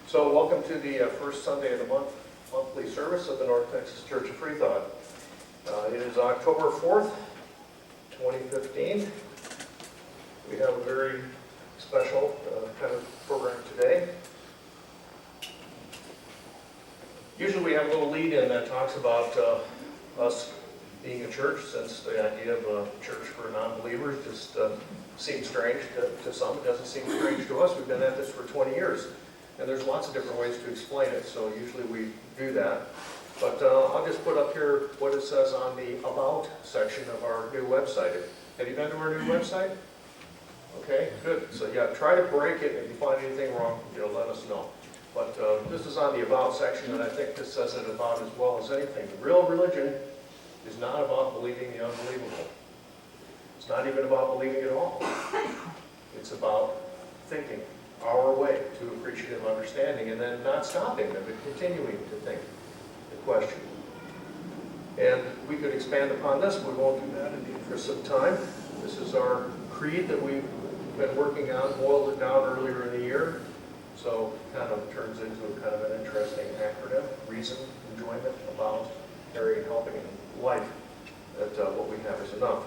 So welcome to the first Sunday of the monthly service of the North Texas Church of Freethought. It is October 4th, 2015. We have a very special kind of program today. Usually we have a little lead-in that talks about us being a church, since the idea of a church for non-believers just seems strange to some. It doesn't seem strange to us. We've been at this for 20 years. And there's lots of different ways to explain it, so usually we do that. But I'll just put up here what it says on the About section of our new website. Have you been to our new website? Okay, good. So yeah, try to break it. If you find anything wrong, let us know. But this is on the About section, and I think this says it about as well as anything. Real religion is not about believing the unbelievable. It's not even about believing at all. It's about thinking our way to appreciative understanding, and then not stopping them, but continuing to think, to question. And we could expand upon this, but we won't do that in the interest of time. This is our creed that we've been working on, boiled it down earlier in the year, so it kind of turns into a kind of an interesting acronym: reason, enjoyment, about, caring, helping in life, that what we have is enough.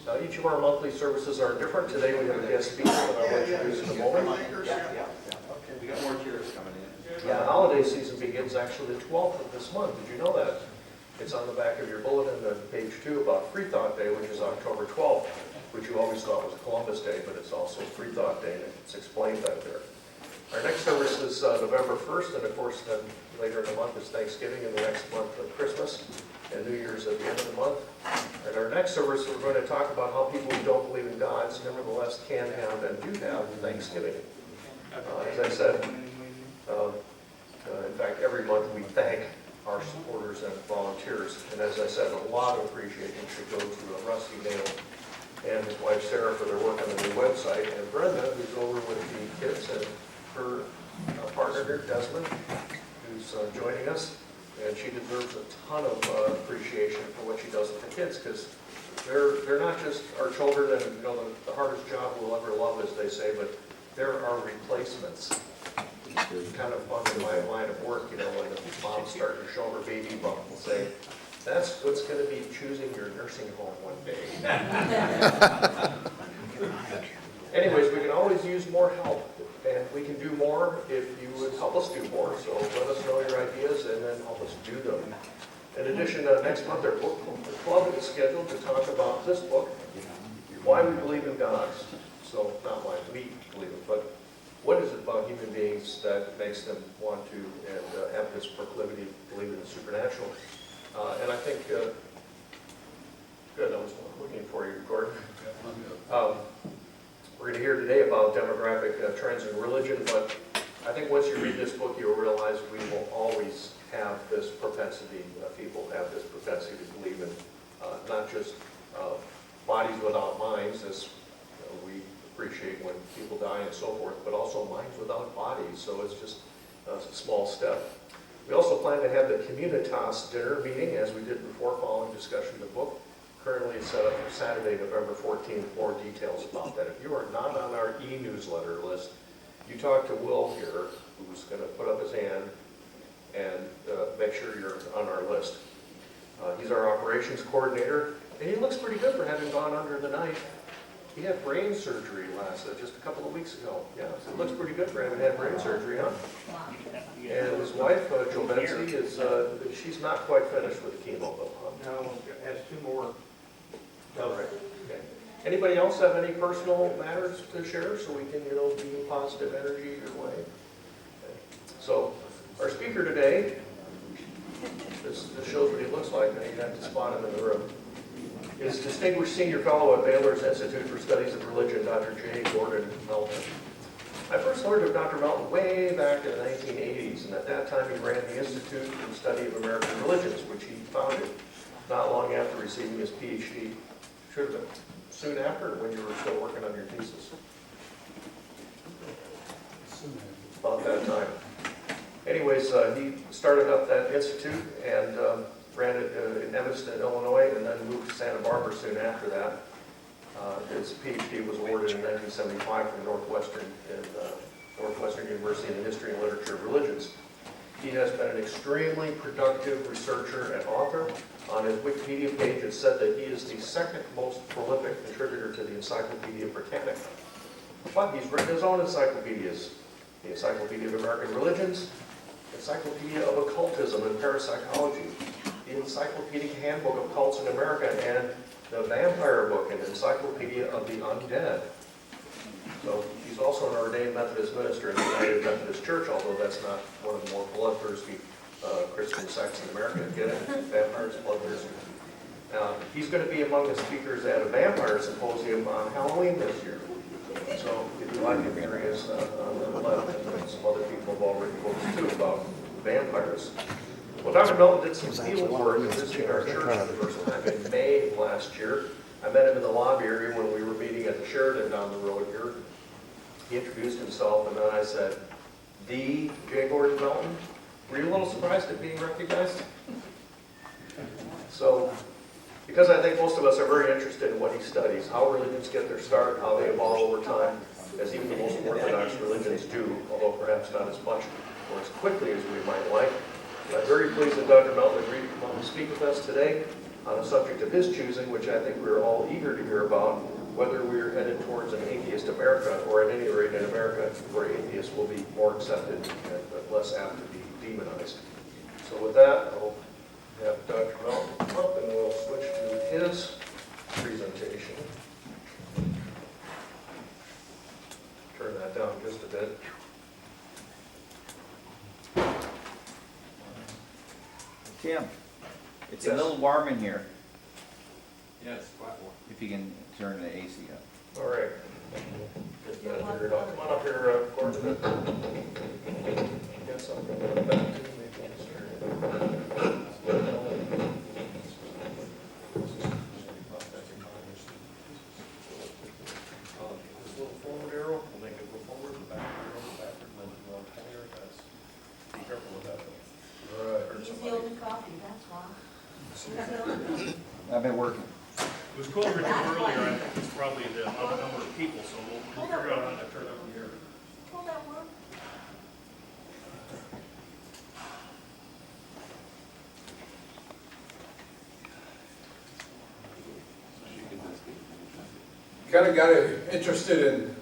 Now, each of our monthly services are different. Today we have a guest speaker that I will introduce in a moment. Yeah. Okay, we got more chairs coming in. Yeah, the holiday season begins actually the 12th of this month. Did you know that? It's on the back of your bulletin on page 2 about Freethought Day, which is October 12th, which you always thought was Columbus Day, but it's also Freethought Day, and it's explained that there. Our next service is November 1st, and of course then later in the month is Thanksgiving, and the next month Christmas, and New Year's at the end of the month. And our next service, we're going to talk about how people who don't believe in gods nevertheless can have and do have Thanksgiving. As I said, in fact, every month we thank our supporters and volunteers. And as I said, a lot of appreciation should go to Rusty Dale and his wife Sarah for their work on the new website, and Brenda, who's over with the kids, and her partner here, Desmond, who's joining us. And she deserves a ton of appreciation for what she does with the kids, because they're not just our children and the hardest job we'll ever love, as they say, but they're our replacements. It's kind of fun in my line of work, when the mom's starting to show her baby bump and say, that's what's going to be choosing your nursing home one day. Anyways, we can always use more help, and we can do more if you would help us do more. So let us know your ideas and then help us do them. In addition, next month our book club is scheduled to talk about this book, Why We Believe in Gods. So not why we believe it, but what is it about human beings that makes them want to and have this proclivity to believe in the supernatural? And I think, good, I was looking for you, Gordon. We're going to hear today about demographic trends in religion, but I think once you read this book, you'll realize we will always have this propensity, people have this propensity to believe in not just bodies without minds, as we appreciate when people die and so forth, but also minds without bodies, so it's just a small step. We also plan to have the Communitas dinner meeting, as we did before, following discussion of the book. Currently it's set up for Saturday, November 14th. More details about that. If you are not on our e-newsletter list, you talk to Will here, who's going to put up his hand and make sure you're on our list. He's our operations coordinator, and he looks pretty good for having gone under the knife. He had brain surgery just a couple of weeks ago. Yeah, so it looks pretty good for having had brain surgery, huh? And his wife, Jo Bensey, she's not quite finished with the chemo, though, huh? No, has 2 more. All right. Okay. Anybody else have any personal matters to share so we can, be positive energy your way? Okay. So, our speaker today, this shows what he looks like, and you have to spot him in the room, is Distinguished Senior Fellow at Baylor's Institute for Studies of Religion, Dr. J. Gordon Melton. I first learned of Dr. Melton way back in the 1980s, and at that time he ran the Institute for the Study of American Religions, which he founded not long after receiving his PhD. Should have been soon after, when you were still working on your thesis. About that time. Anyways, he started up that institute and ran it in Evanston, Illinois, and then moved to Santa Barbara soon after that. His PhD was awarded in 1975 from Northwestern in Northwestern University in the History and Literature of Religions. He has been an extremely productive researcher and author. On his Wikipedia page, it said that he is the second most prolific contributor to the Encyclopedia Britannica. But he's written his own encyclopedias: the Encyclopedia of American Religions, Encyclopedia of Occultism and Parapsychology, the Encyclopedic Handbook of Cults in America, and the Vampire Book, an Encyclopedia of the Undead. So he's also an ordained Methodist minister in the United Methodist Church, although that's not one of the more bloodthirsty Christian sects in America. Get it? Vampires, bloodthirsty. He's going to be among the speakers at a vampire symposium on Halloween this year. So if you like him, here he is on the left, and some other people have already spoken too about vampires. Well, Dr. Melton did some field work visiting our church for the first time in May of last year. I met him in the lobby area when we were meeting at the Sheridan down the road here. He introduced himself, and then I said, "The J. Gordon Melton?" Were you a little surprised at being recognized? So, because I think most of us are very interested in what he studies, how religions get their start, how they evolve over time, as even the most orthodox religions do, although perhaps not as much or as quickly as we might like. I'm very pleased that Dr. Melton agreed to come up and speak with us today on a subject of his choosing, which I think we're all eager to hear about, whether we're headed towards an atheist America, or at any rate an America where atheists will be more accepted and less apt to be demonized. So with that, I'll have Dr. Melton come up and we'll switch to his presentation. Turn that down just a bit. Tim, it's Yes. a little warm in here. Yes, quite warm. If you can turn the AC up. All right. Just a minute here. Come on up here, Gordon. Get something to back to me. This little forward arrow will make it go forward, the back arrow, backward, and then you want to your guys. Be careful with that though. All right. He's the only coffee, that's why. He's I've been working. It was colder than earlier, I think it's probably the number of people, so we'll figure out how to turn up the air. Pull that one. Kind of got interested in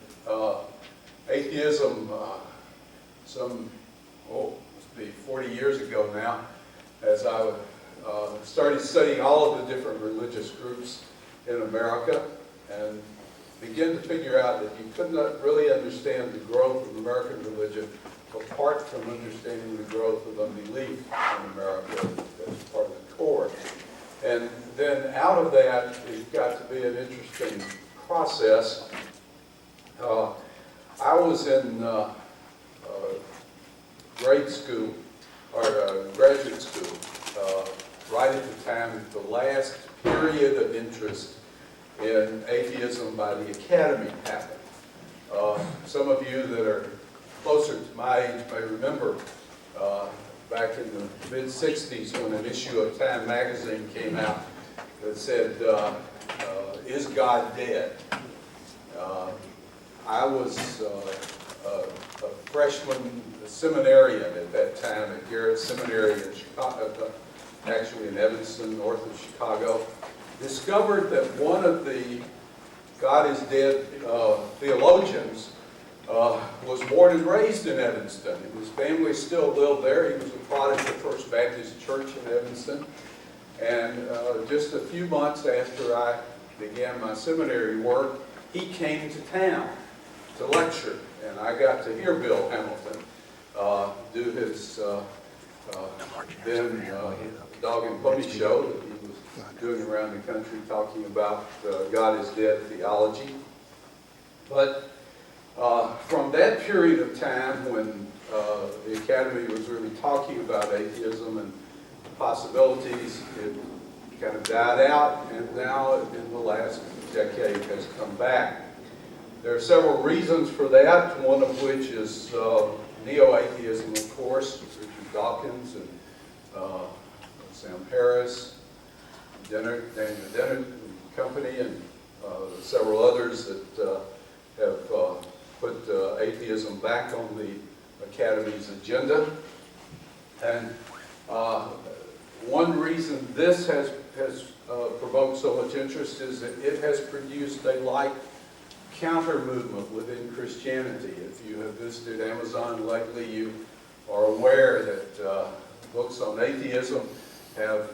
atheism must be 40 years ago now, as I started studying all of the different religious groups in America and began to figure out that you could not really understand the growth of American religion apart from understanding the growth of unbelief in America as part of the core. And then out of that, it got to be an interesting process. I was in grade school, or graduate school, right at the time, the last period of interest in atheism by the Academy happened. Some of you that are closer to my age may remember back in the mid-60s when an issue of Time magazine came out that said, "Is God dead?" I was a freshman seminarian at that time at Garrett Seminary in Chicago, actually in Evanston, north of Chicago. Discovered that one of the God is dead theologians was born and raised in Evanston. His family still lived there. He was a Protestant First Baptist Church in Evanston. And just a few months after I began my seminary work, he came to town to lecture. And I got to hear Bill Hamilton do his then Dog and Pony show that he was doing around the country talking about God is dead theology. But from that period of time when the Academy was really talking about atheism and possibilities, it kind of died out, and now in the last decade has come back. There are several reasons for that, one of which is neo-atheism, of course, Richard Dawkins and Sam Harris, Daniel Dennett and company, and several others that have put atheism back on the Academy's agenda. And one reason this has provoked so much interest is that it has produced a like counter-movement within Christianity. If you have visited Amazon lately, you are aware that books on atheism have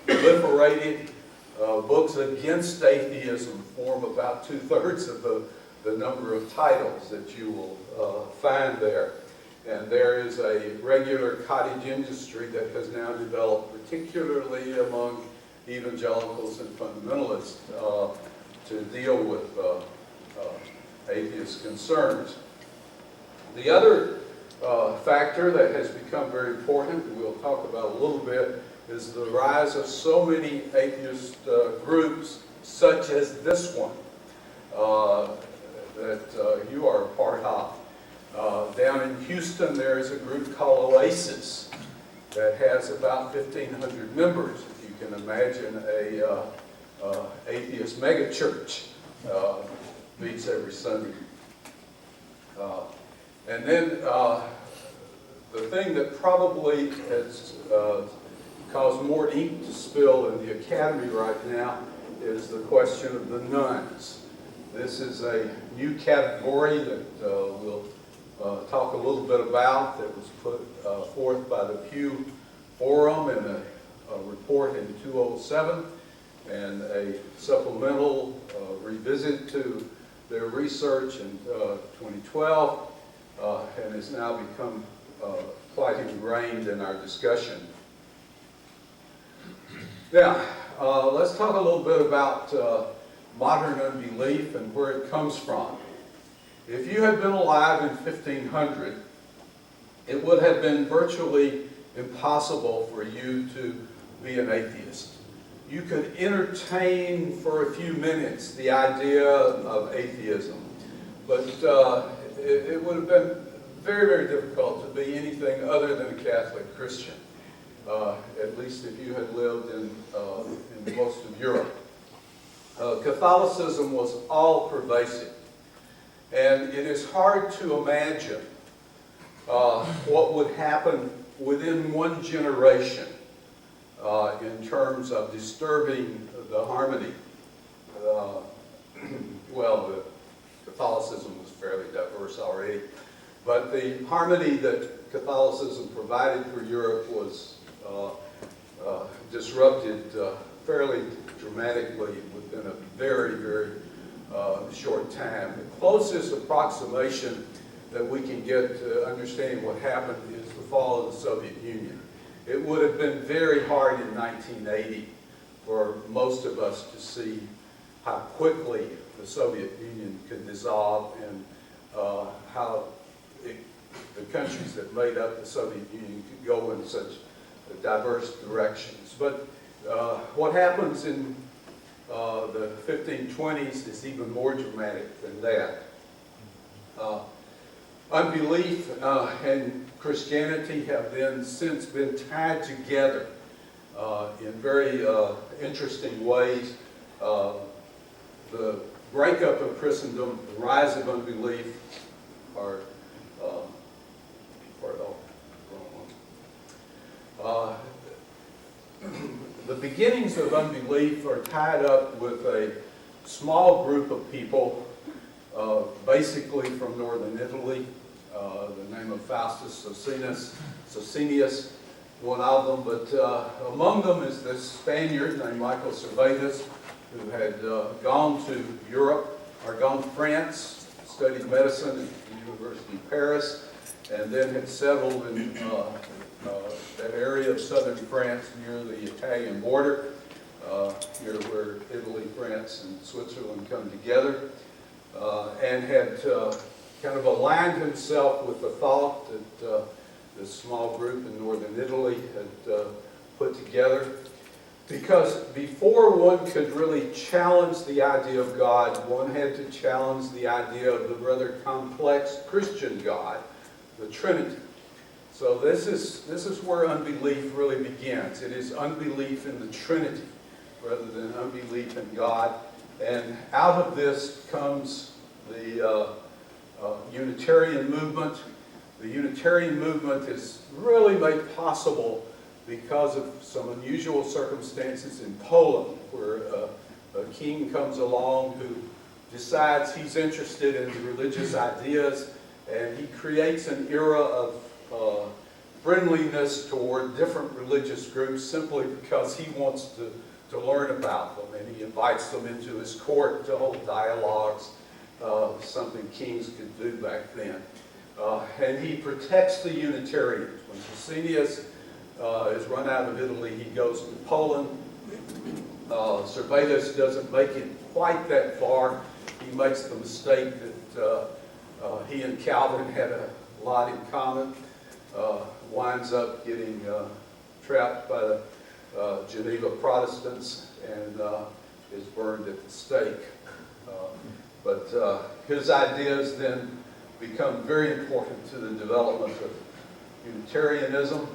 proliferated. Books against atheism form about 2/3 of the number of titles that you will find there. And there is a regular cottage industry that has now developed, particularly among evangelicals and fundamentalists, to deal with atheist concerns. The other factor that has become very important, and we'll talk about a little bit, is the rise of so many atheist groups, such as this one, that you are a part of. Down in Houston, there is a group called Oasis that has about 1,500 members. If you can imagine a atheist megachurch meets every Sunday. And then the thing that probably has caused more ink to spill in the Academy right now is the question of the nuns. This is a new category that we'll talk a little bit about, that was put forth by the Pew Forum in a report in 2007, and a supplemental revisit to their research in 2012, and has now become quite ingrained in our discussion. Now, let's talk a little bit about modern unbelief and where it comes from. If you had been alive in 1500, it would have been virtually impossible for you to be an atheist. You could entertain for a few minutes the idea of atheism, but it would have been very, very difficult to be anything other than a Catholic Christian, at least if you had lived in most of Europe. Catholicism was all pervasive. And it is hard to imagine what would happen within one generation in terms of disturbing the harmony. Well, Catholicism was fairly diverse already, but the harmony that Catholicism provided for Europe was disrupted fairly dramatically within a very, very short time. The closest approximation that we can get to understanding what happened is the fall of the Soviet Union. It would have been very hard in 1980 for most of us to see how quickly the Soviet Union could dissolve, and how the countries that made up the Soviet Union could go in such diverse directions. But what happens in the 1520s is even more dramatic than that. Unbelief and Christianity have then since been tied together in very interesting ways. The breakup of Christendom, the rise of unbelief, are the beginnings of unbelief are tied up with a small group of people, basically from northern Italy. The name of Faustus Socinius, one of them, but among them is this Spaniard named Michael Servetus, who had gone to Europe, or gone to France, studied medicine at the University of Paris, and then had settled in that area of southern France near the Italian border, near where Italy, France, and Switzerland come together, and had kind of aligned himself with the thought that this small group in northern Italy had put together. Because before one could really challenge the idea of God, one had to challenge the idea of the rather complex Christian God, the Trinity. So this is where unbelief really begins. It is unbelief in the Trinity rather than unbelief in God. And out of this comes the Unitarian movement. The Unitarian movement is really made possible because of some unusual circumstances in Poland, where a king comes along who decides he's interested in religious ideas, and he creates an era of friendliness toward different religious groups simply because he wants to learn about them, and he invites them into his court to hold dialogues, something kings could do back then. And he protects the Unitarians. When Cassinius is run out of Italy, he goes to Poland. Servetus doesn't make it quite that far. He makes the mistake that he and Calvin had a lot in common, winds up getting trapped by the Geneva Protestants and is burned at the stake. But his ideas then become very important to the development of Unitarianism.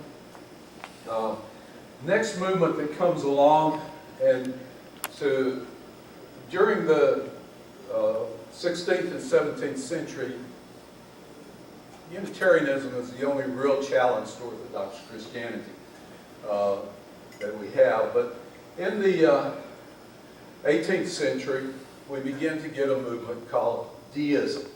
Next movement that comes along, and during the 16th and 17th century, Unitarianism is the only real challenge to Orthodox Christianity that we have. But in the 18th century, we begin to get a movement called deism.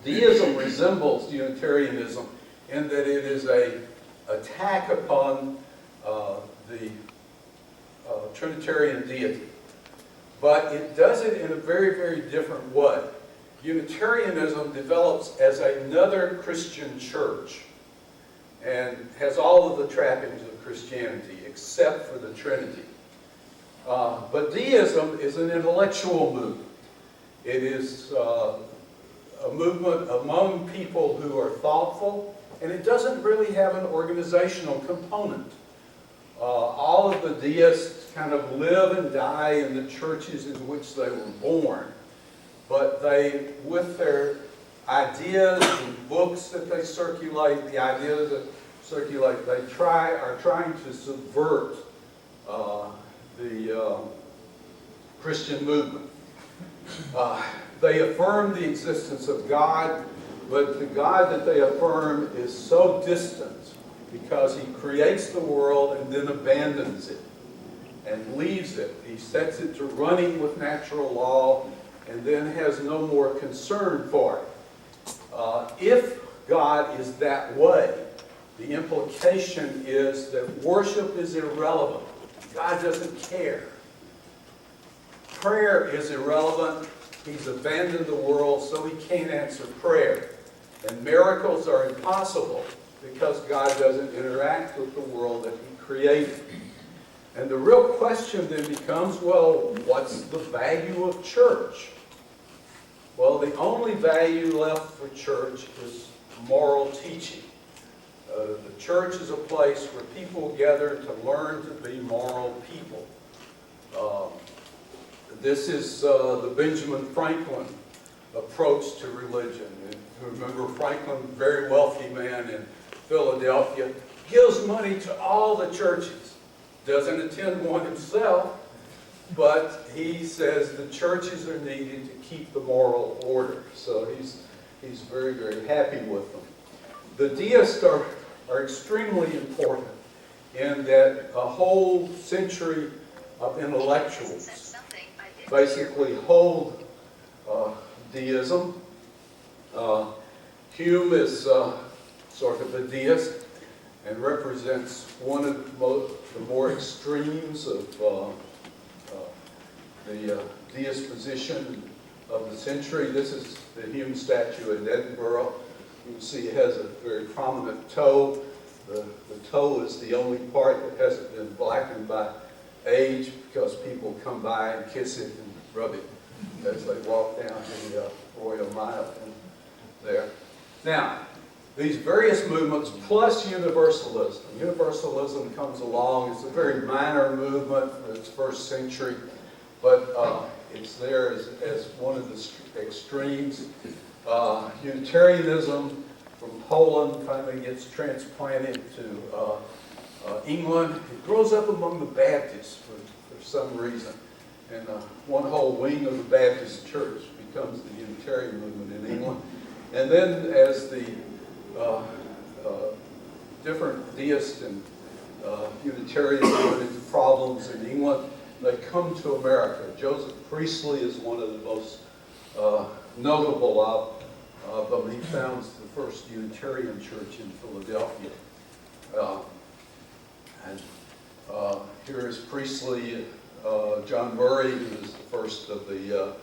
Deism resembles Unitarianism in that it is an attack upon the Trinitarian deity. But it does it in a very, very different way. Unitarianism develops as another Christian church and has all of the trappings of Christianity except for the Trinity. But deism is an intellectual movement. It is a movement among people who are thoughtful, and it doesn't really have an organizational component. All of the deists kind of live and die in the churches in which they were born, but they, with their ideas and books that they circulate, the ideas that circulate, they are trying to subvert the Christian movement. They affirm the existence of God, but the God that they affirm is so distant because he creates the world and then abandons it and leaves it. He sets it to running with natural law and then has no more concern for it. If God is that way, the implication is that worship is irrelevant. God doesn't care. Prayer is irrelevant. He's abandoned the world, so he can't answer prayer. And miracles are impossible because God doesn't interact with the world that he created. And the real question then becomes, well, what's the value of church? Well, the only value left for church is moral teaching. The church is a place where people gather to learn to be moral people. This is the Benjamin Franklin approach to religion. And remember, Franklin, very wealthy man in Philadelphia, gives money to all the churches. Doesn't attend one himself, but he says the churches are needed to keep the moral order. So he's very, very happy with them. The deists are extremely important in that a whole century of intellectuals basically hold deism. Hume is sort of a deist and represents one of the more extremes of the deist position of the century. This is the Hume statue in Edinburgh. You can see it has a very prominent toe. The toe is the only part that hasn't been blackened by age because people come by and kiss it and rub it as they walk down the Royal Mile there. Now, these various movements plus universalism. Universalism comes along. It's a very minor movement for its first century, but it's there as one of the extremes. Unitarianism from Poland finally gets transplanted to England. It grows up among the Baptists for some reason. And one whole wing of the Baptist church becomes the Unitarian movement in England. And then as the different deist and Unitarians run into problems in England, they come to America. Joseph Priestley is one of the most notable of them. He founds the first Unitarian church in Philadelphia. Here is Priestley. John Murray, who is the first of the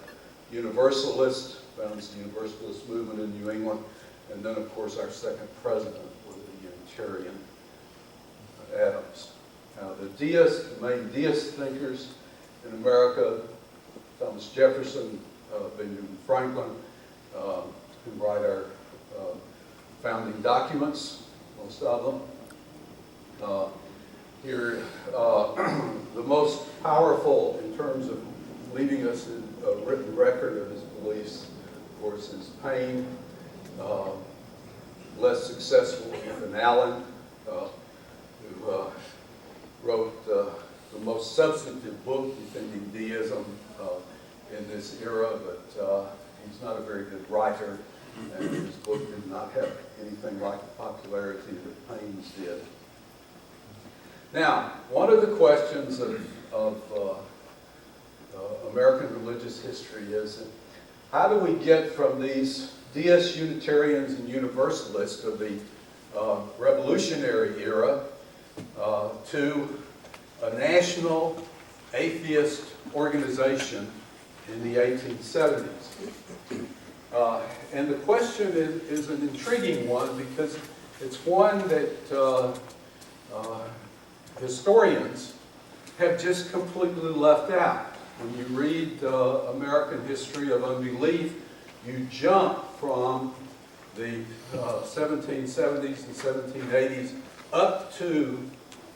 Universalists, founds the Universalist movement in New England. And then, of course, our second president was a Unitarian, Adams. Now, the main deist thinkers in America, Thomas Jefferson, Benjamin Franklin, who write our founding documents, most of them. Here, the most powerful in terms of leaving us a written record of his beliefs, of course, is Paine. Less successful, Ethan Allen, who wrote the most substantive book defending deism in this era, but he's not a very good writer, and his book did not have anything like the popularity that Paine's did. Now, one of the questions of American religious history is that how do we get from these deist Unitarians and Universalists of the Revolutionary era to a national atheist organization in the 1870s? And the question is an intriguing one because it's one that historians have just completely left out. When you read American history of unbelief, you jump from the 1770s and 1780s up to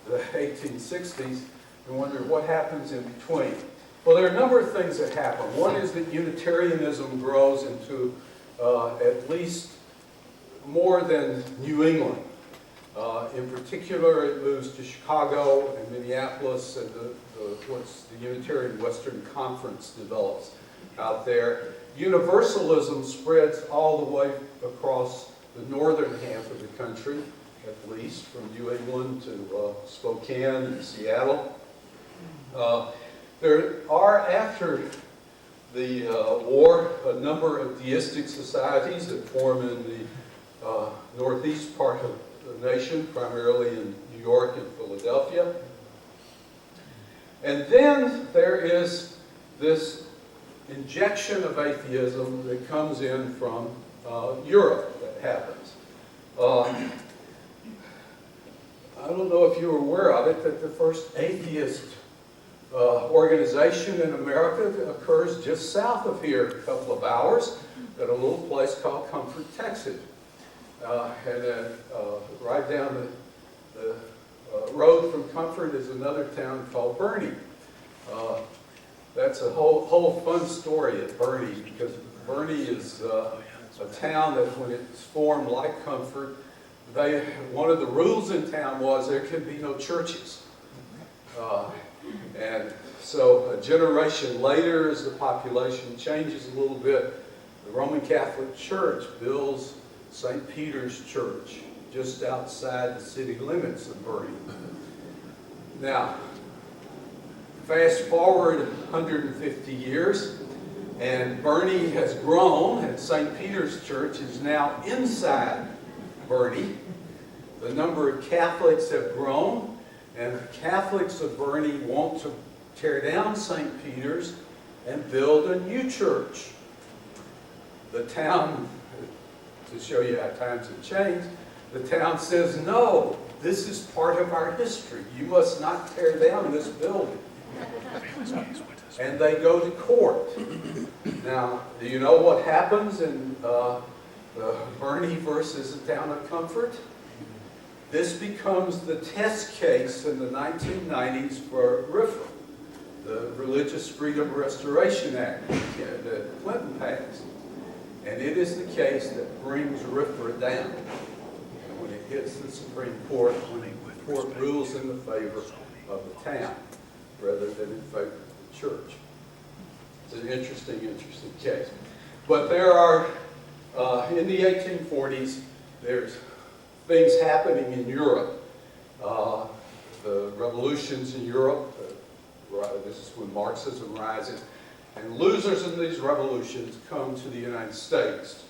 the 1860s and wonder what happens in between. Well, there are a number of things that happen. One is that Unitarianism grows into at least more than New England. In particular, it moves to Chicago and Minneapolis, and what's the Unitarian Western Conference develops out there. Universalism spreads all the way across the northern half of the country, at least, from New England to Spokane and Seattle. There are, after the war, a number of deistic societies that form in the northeast part of the nation, primarily in New York and Philadelphia. And then there is this injection of atheism that comes in from Europe that happens. I don't know if you were aware of it, that the first atheist organization in America occurs just south of here, a couple of hours, at a little place called Comfort, Texas. And then right down the road from Comfort is another town called Bernie. That's a whole fun story at Bernie, because Bernie is a town that when it's formed like Comfort, one of the rules in town was there could be no churches. And so a generation later, as the population changes a little bit, the Roman Catholic Church builds St. Peter's Church just outside the city limits of Bernie. Now, fast forward 150 years, and Bernie has grown, and St. Peter's Church is now inside Bernie. The number of Catholics have grown, and the Catholics of Bernie want to tear down St. Peter's and build a new church. The town, to show you how times have changed, the town says, no, this is part of our history. You must not tear down this building. And they go to court. Now, do you know what happens in Bernie versus the town of Comfort? This becomes the test case in the 1990s for RFRA, the Religious Freedom Restoration Act that Clinton passed. And it is the case that brings RFRA down. And when it hits the Supreme Court, when the court rules in the favor of the town rather than in favor of the church. It's an interesting case. But there are, in the 1840s, there's things happening in Europe. The revolutions in Europe, this is when Marxism rises, and losers in these revolutions come to the United States.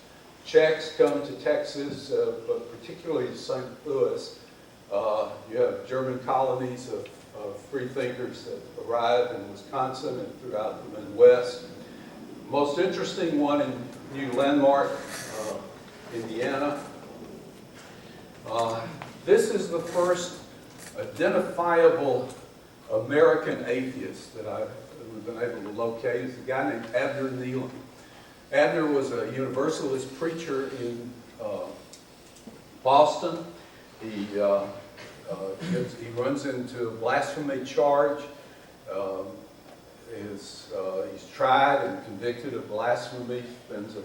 Czechs come to Texas, but particularly to St. Louis. You have German colonies of free thinkers that arrived in Wisconsin and throughout the Midwest. The most interesting one in New Landmark, Indiana. This is the first identifiable American atheist that I've been able to locate. It's a guy named Abner Nealon. Abner was a Universalist preacher in Boston. He runs into a blasphemy charge. He's tried and convicted of blasphemy, spends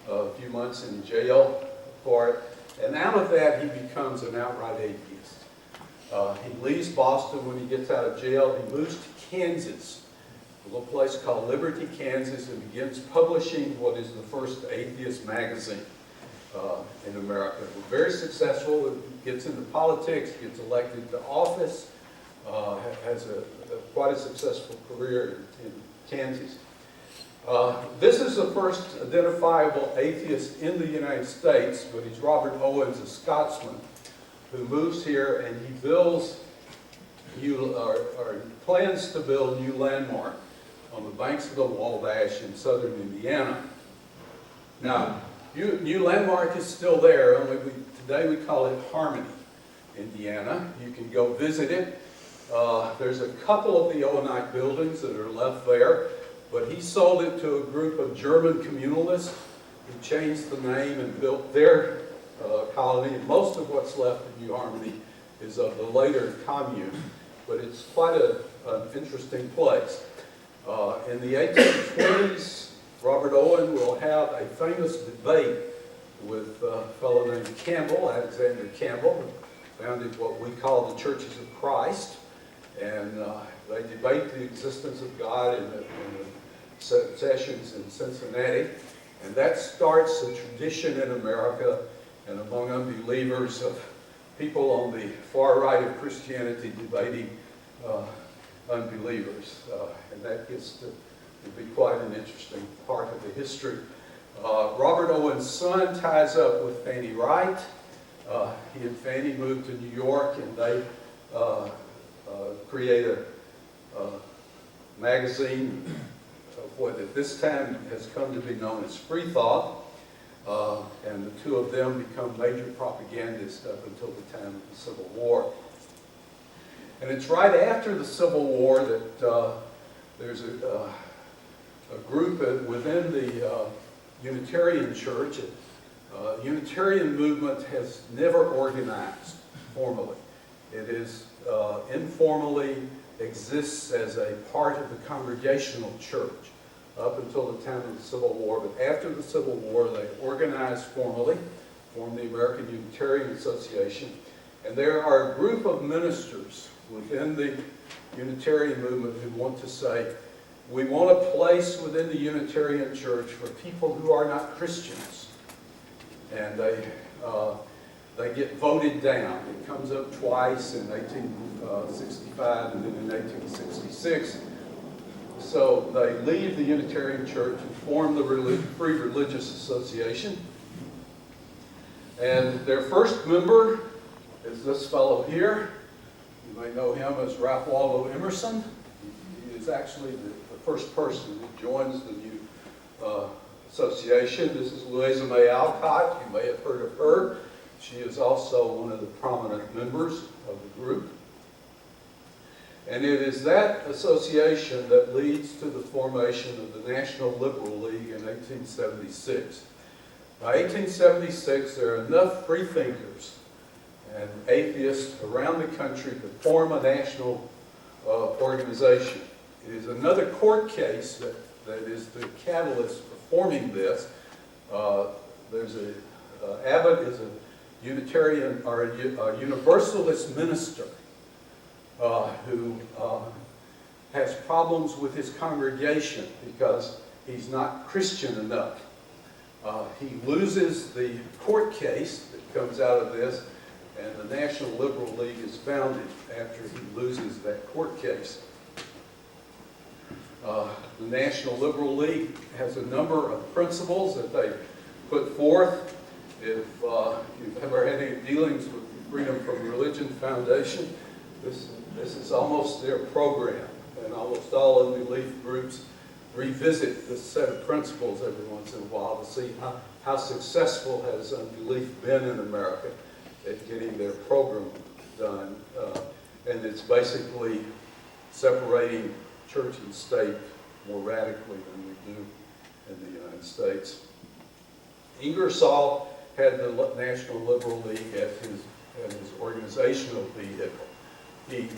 a few months in jail for it, and out of that he becomes an outright atheist. He leaves Boston when he gets out of jail. He moves to Kansas, a little place called Liberty, Kansas, and begins publishing what is the first atheist magazine in America. Very successful, gets into politics, gets elected to office, has quite a successful career in Kansas. This is the first identifiable atheist in the United States, but he's Robert Owens, a Scotsman, who moves here and he builds plans to build New Landmark on the banks of the Wabash in southern Indiana. Now, New Landmark is still there, only today we call it Harmony, Indiana. You can go visit it. There's a couple of the Owenite buildings that are left there, but he sold it to a group of German communalists who changed the name and built their colony. And most of what's left of New Harmony is of the later commune, but it's quite an interesting place. In the 1820s, Robert Owen will have a famous debate with a fellow named Campbell, Alexander Campbell, who founded what we call the Churches of Christ. And they debate the existence of God in the sessions in Cincinnati. And that starts a tradition in America and among unbelievers of people on the far right of Christianity debating unbelievers. And that gets to be quite an interesting part of the history. Robert Owen's son ties up with Fanny Wright. He and Fanny moved to New York and they create a magazine of what at this time has come to be known as Freethought. And the two of them become major propagandists up until the time of the Civil War. And it's right after the Civil War that there's a group within the Unitarian Church. The Unitarian movement has never organized formally. It is informally exists as a part of the Congregational Church up until the time of the Civil War. But after the Civil War, they organized formally, formed the American Unitarian Association. And there are a group of ministers within the Unitarian movement who want to say, we want a place within the Unitarian Church for people who are not Christians. And they get voted down. It comes up twice in 1865 and then in 1866. So they leave the Unitarian Church and form the Free Religious Association. And their first member is this fellow here. You may know him as Ralph Waldo Emerson. He is actually the first person who joins the new association. This is Louisa May Alcott. You may have heard of her. She is also one of the prominent members of the group. And it is that association that leads to the formation of the National Liberal League in 1876. By 1876, there are enough freethinkers and atheists around the country to form a national organization. It is another court case that is the catalyst for forming this. Abbott is a Unitarian or a Universalist minister who has problems with his congregation because he's not Christian enough. He loses the court case that comes out of this, and the National Liberal League is founded after he loses that court case. The National Liberal League has a number of principles that they put forth. If you've ever had any dealings with the Freedom from Religion Foundation, this is almost their program, and almost all unbelief groups revisit this set of principles every once in a while to see how successful has unbelief been in America at getting their program done. And it's basically separating church and state more radically than we do in the United States. Ingersoll had the National Liberal League as his organizational vehicle. He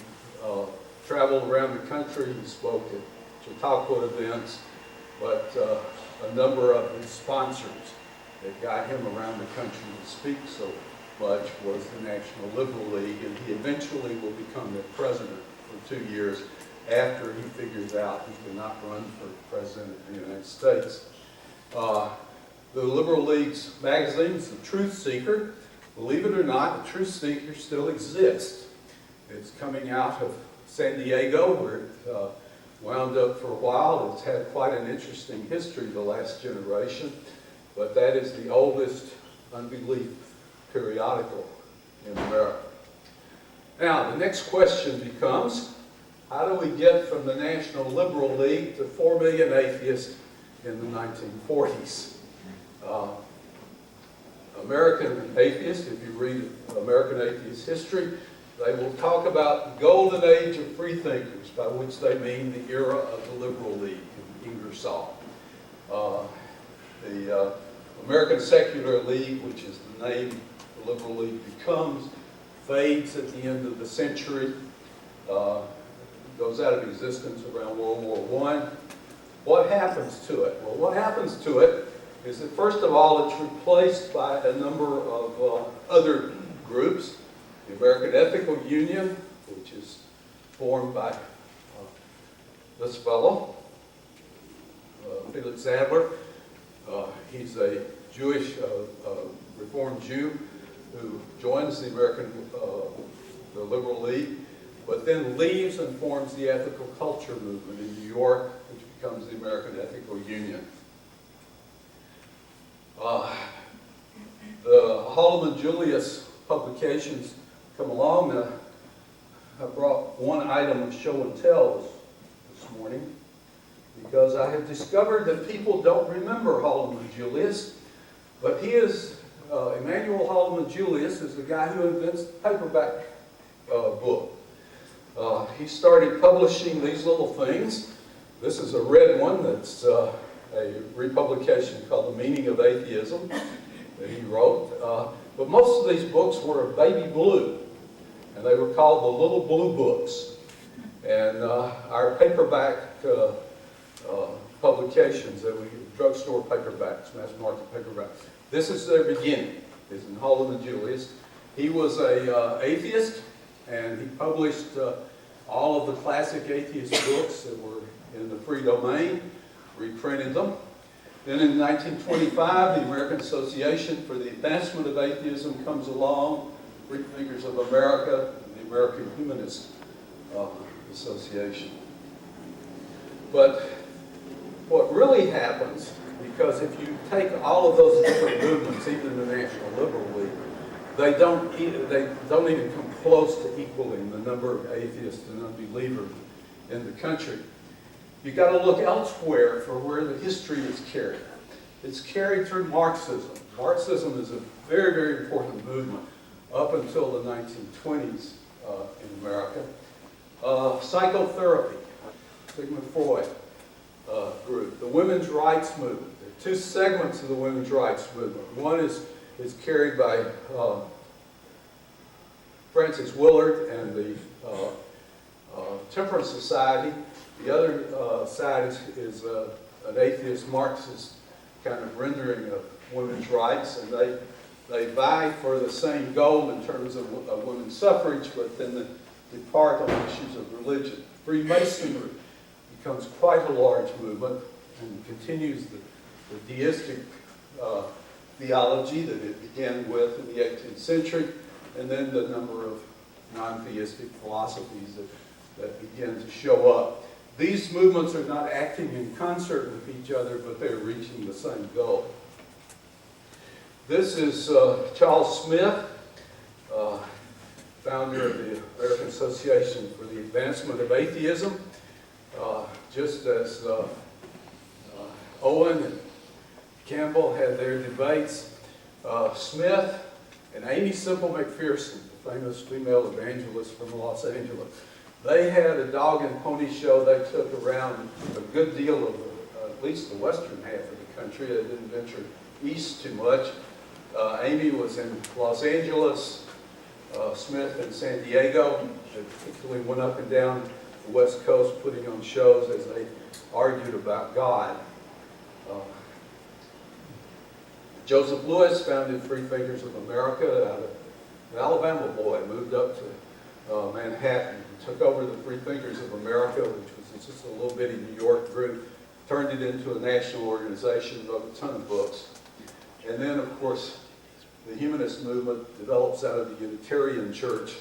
traveled around the country, he spoke at Chautauqua events, but a number of his sponsors that got him around the country to speak so much was the National Liberal League, and he eventually will become their president for 2 years after he figures out he cannot run for president of the United States. The Liberal League's magazine is The Truth Seeker. Believe it or not, The Truth Seeker still exists. It's coming out of San Diego, where it wound up for a while. It's had quite an interesting history the last generation, but that is the oldest unbelief periodical in America. Now, the next question becomes, how do we get from the National Liberal League to 4 million atheists in the 1940s? American atheists, if you read American atheist history, they will talk about the golden age of freethinkers, by which they mean the era of the Liberal League in Ingersoll. The American Secular League, which is the name the Liberal League becomes, fades at the end of the century, goes out of existence around World War I. What happens to it? Well, what happens to it is that, first of all, it's replaced by a number of other groups. The American Ethical Union, which is formed by this fellow, Felix Adler. He's a Jewish, Reformed Jew who joins the the Liberal League, but then leaves and forms the Ethical Culture Movement in New York, which becomes the American Ethical Union. The Holloman Julius publications come along. I brought one item of show and tell this morning, because I have discovered that people don't remember Holloman Julius, but he is, Emanuel Holloman Julius is the guy who invents the paperback book. He started publishing these little things. This is a red one that's a republication called The Meaning of Atheism that he wrote. But most of these books were baby blue, and they were called the Little Blue Books. And our paperback publications, drugstore paperbacks, mass market paperbacks, this is their beginning, is in Holloman Julius. He was a atheist, and he published all of the classic atheist books that were in the free domain, reprinted them. Then in 1925, the American Association for the Advancement of Atheism comes along, Freethinkers of America, and the American Humanist Association. But what really happens, because if you take all of those different movements, even the National Liberal League, they don't even come close to equaling the number of atheists and unbelievers in the country. You've got to look elsewhere for where the history is carried. It's carried through Marxism. Marxism is a very, very important movement up until the 1920s in America. Psychotherapy, Sigmund Freud group. The women's rights movement. There are two segments of the women's rights movement. One is carried by Frances Willard and the Temperance Society. The other side is an atheist Marxist kind of rendering of women's rights, and they vie for the same goal in terms of women's suffrage, but then they depart on issues of religion. Freemasonry becomes quite a large movement and continues the deistic theology that it began with in the 18th century, and then the number of non-theistic philosophies that began to show up. These movements are not acting in concert with each other, but they're reaching the same goal. This is Charles Smith, founder of the American Association for the Advancement of Atheism. Just as Owen and Campbell had their debates, Smith and Amy Semple McPherson, the famous female evangelist from Los Angeles, they had a dog and pony show they took around a good deal of, at least the western half of the country. They didn't venture east too much. Amy was in Los Angeles, Smith in San Diego. They particularly went up and down the West Coast putting on shows as they argued about God. Joseph Lewis founded Freethinkers of America out of an Alabama boy, moved up to Manhattan, took over the Freethinkers of America, which was just a little bitty New York group, turned it into a national organization, wrote a ton of books. And then, of course, the humanist movement develops out of the Unitarian Church.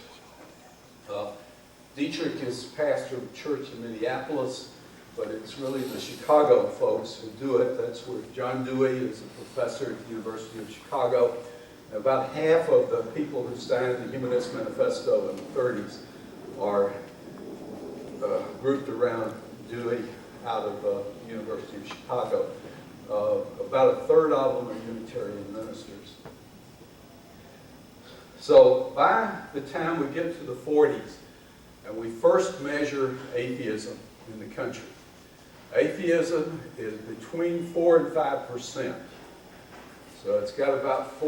Dietrich is pastor of a church in Minneapolis, but it's really the Chicago folks who do it. That's where John Dewey is a professor at the University of Chicago. And about half of the people who signed the Humanist Manifesto in the 30s are grouped around Dewey out of the University of Chicago. About a third of them are Unitarian ministers. So by the time we get to the 40s, and we first measure atheism in the country, atheism is between 4 and 5%. So it's got about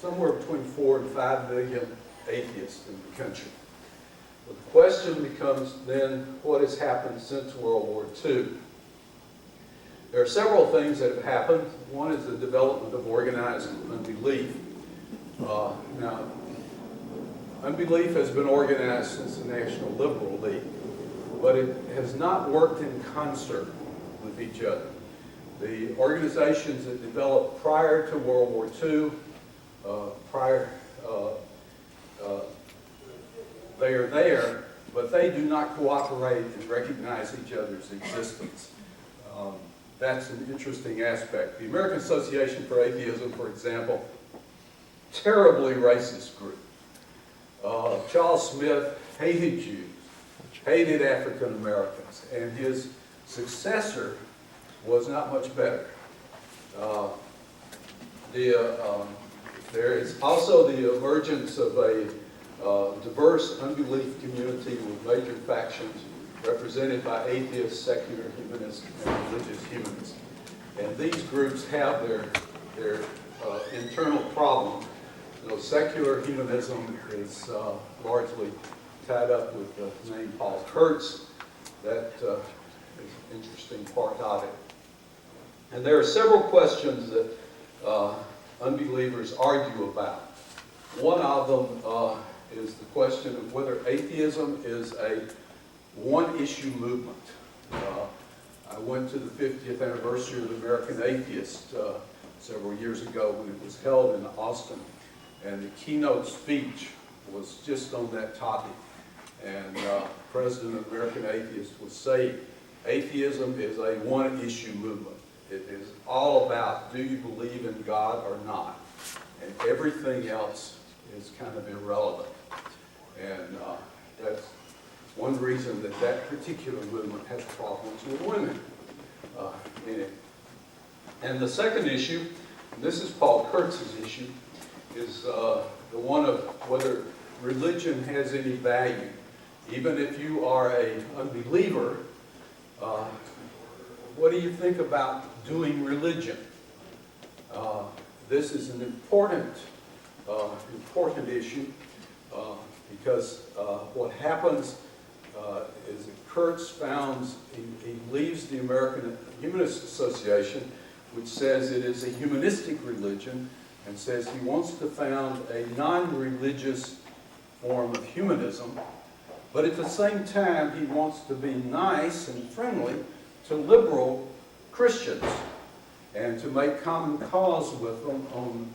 somewhere between 4 and 5 million atheists in the country. But the question becomes then, what has happened since World War II? There are several things that have happened. One is the development of organized unbelief. Now, unbelief has been organized since the National Liberal League, but it has not worked in concert with each other. The organizations that developed prior to World War II, they are there, but they do not cooperate and recognize each other's existence. That's an interesting aspect. The American Association for Atheism, for example, terribly racist group. Charles Smith hated Jews, hated African Americans, and his successor was not much better. There is also the emergence of a diverse unbelief community with major factions represented by atheists, secular humanists, and religious humanists. And these groups have their internal problem. Secular humanism is largely tied up with the name Paul Kurtz. That is an interesting part of it. And there are several questions that unbelievers argue about. One of them is the question of whether atheism is a one-issue movement. I went to the 50th anniversary of the American Atheist several years ago when it was held in Austin, and the keynote speech was just on that topic. And the president of American Atheist was saying, atheism is a one-issue movement. It is all about, do you believe in God or not? And everything else is kind of irrelevant. And that's one reason that that particular movement has problems with women in it. And the second issue, and this is Paul Kurtz's issue, is the one of whether religion has any value. Even if you are an unbeliever, what do you think about doing religion? This is an important issue because what happens is that Kurtz founds, he leaves the American Humanist Association, which says it is a humanistic religion, and says he wants to found a non-religious form of humanism, but at the same time he wants to be nice and friendly to liberal Christians. and to make common cause with them on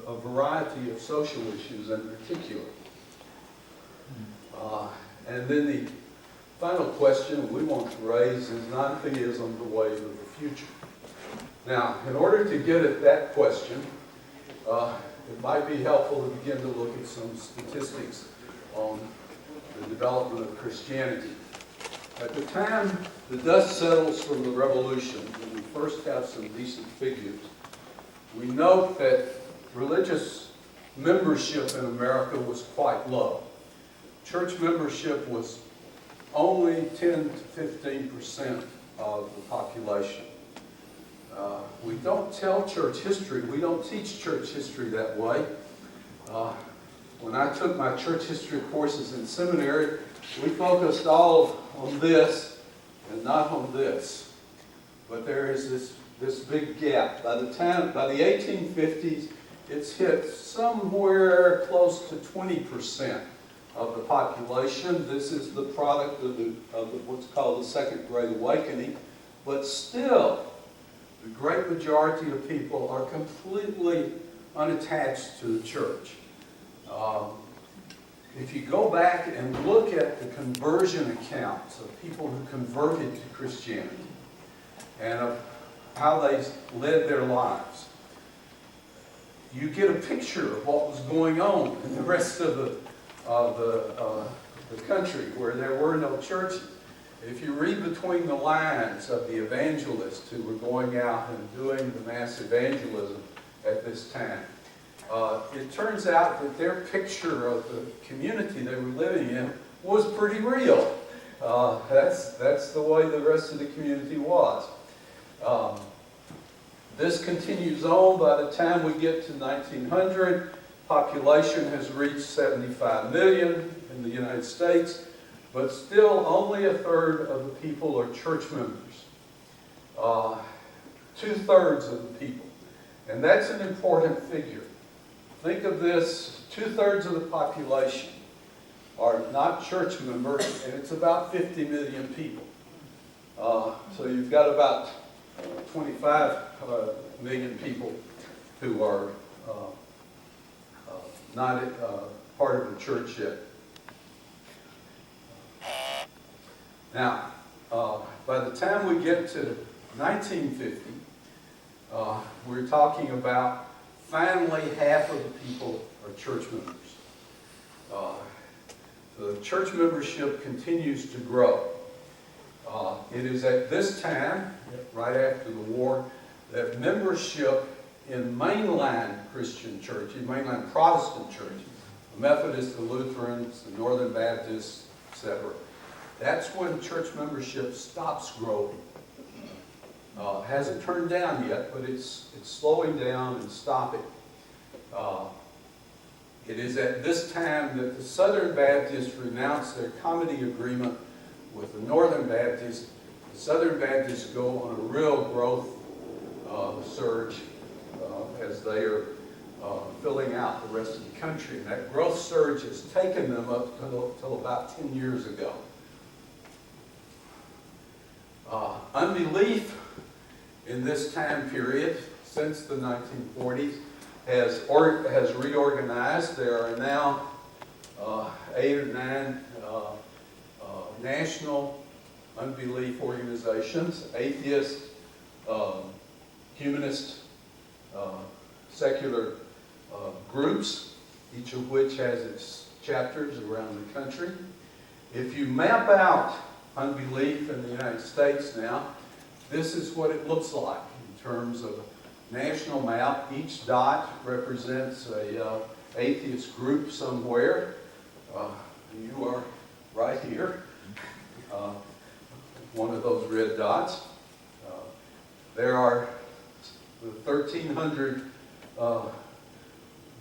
a variety of social issues in particular. And then the final question we want to raise is non-theism the way of the future? Now, in order to get at that question, it might be helpful to begin to look at some statistics on the development of Christianity. At the time the dust settles from the revolution, when we first have some decent figures, we note that religious membership in America was quite low. Church membership was only 10 to 15% of the population. We don't tell church history. We don't teach church history that way. When I took my church history courses in seminary, we focused all on this and not on this. But there is this big gap. By the 1850s, it's hit somewhere close to 20% of the population. This is the product of what's called the Second Great Awakening. But still, the great majority of people are completely unattached to the church. If you go back and look at the conversion accounts of people who converted to Christianity and of how they led their lives, you get a picture of what was going on in the rest of the country where there were no churches. If you read between the lines of the evangelists who were going out and doing the mass evangelism at this time, it turns out that their picture of the community they were living in was pretty real. That's the way the rest of the community was. This continues on. By the time we get to 1900, population has reached 75 million in the United States, but still only a third of the people are church members. 2/3 of the people. And that's an important figure. Think of this, 2/3 of the population are not church members, and it's about 50 million people. So you've got about 25 million people who are not part of the church yet. Now, by the time we get to 1950, we're talking about finally half of the people are church members. The church membership continues to grow. It is at this time, right after the war, that membership in mainline Christian churches, mainline Protestant churches, the Methodists, the Lutherans, the Northern Baptists, etc., that's when church membership stops growing. Hasn't turned down yet, but it's slowing down and stopping. It is at this time that the Southern Baptists renounced their comity agreement with the Northern Baptists. The Southern Baptists go on a real growth surge as they are filling out the rest of the country. And that growth surge has taken them up till about 10 years ago. Unbelief in this time period, since the 1940s, has reorganized. There are now 8 or 9 national unbelief organizations, atheist, humanist, secular groups, each of which has its chapters around the country. If you map out unbelief in the United States now, this is what it looks like in terms of a national map. Each dot represents a atheist group somewhere. You are right here, one of those red dots. There are 1,300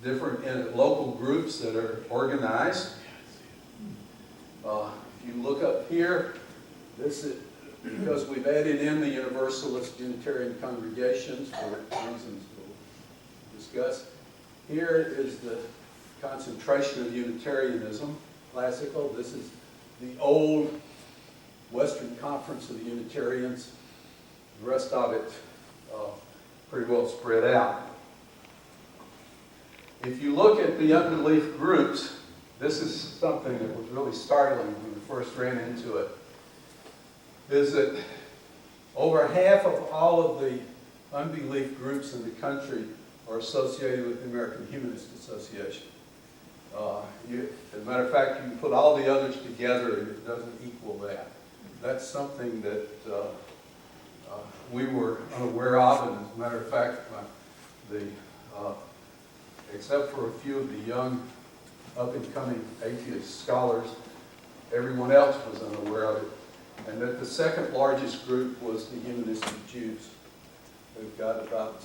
different local groups that are organized. If you look up here, this is because we've added in the Universalist Unitarian congregations for reasons we'll discuss. Here is the concentration of Unitarianism, classical. This is the old Western Conference of the Unitarians. The rest of it pretty well spread out. If you look at the unbelief groups, this is something that was really startling when we first ran into it, is that over half of all of the unbelief groups in the country are associated with the American Humanist Association. As a matter of fact, you can put all the others together and it doesn't equal that. That's something that we were unaware of, and as a matter of fact, except for a few of the young, up-and-coming atheist scholars, everyone else was unaware of it. And that the second largest group was the humanistic Jews. They've got about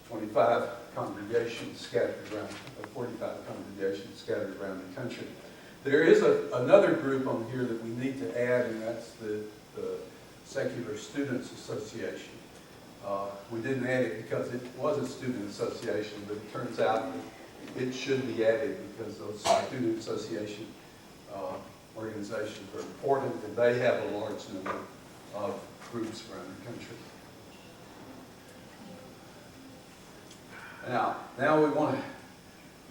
25 congregations scattered around, 45 congregations scattered around the country. There is another group on here that we need to add, and that's the Secular Students Association. We didn't add it because it was a student association, but it turns out that it should be added because those student association organizations are important, and they have a large number of groups around the country. Now we want to,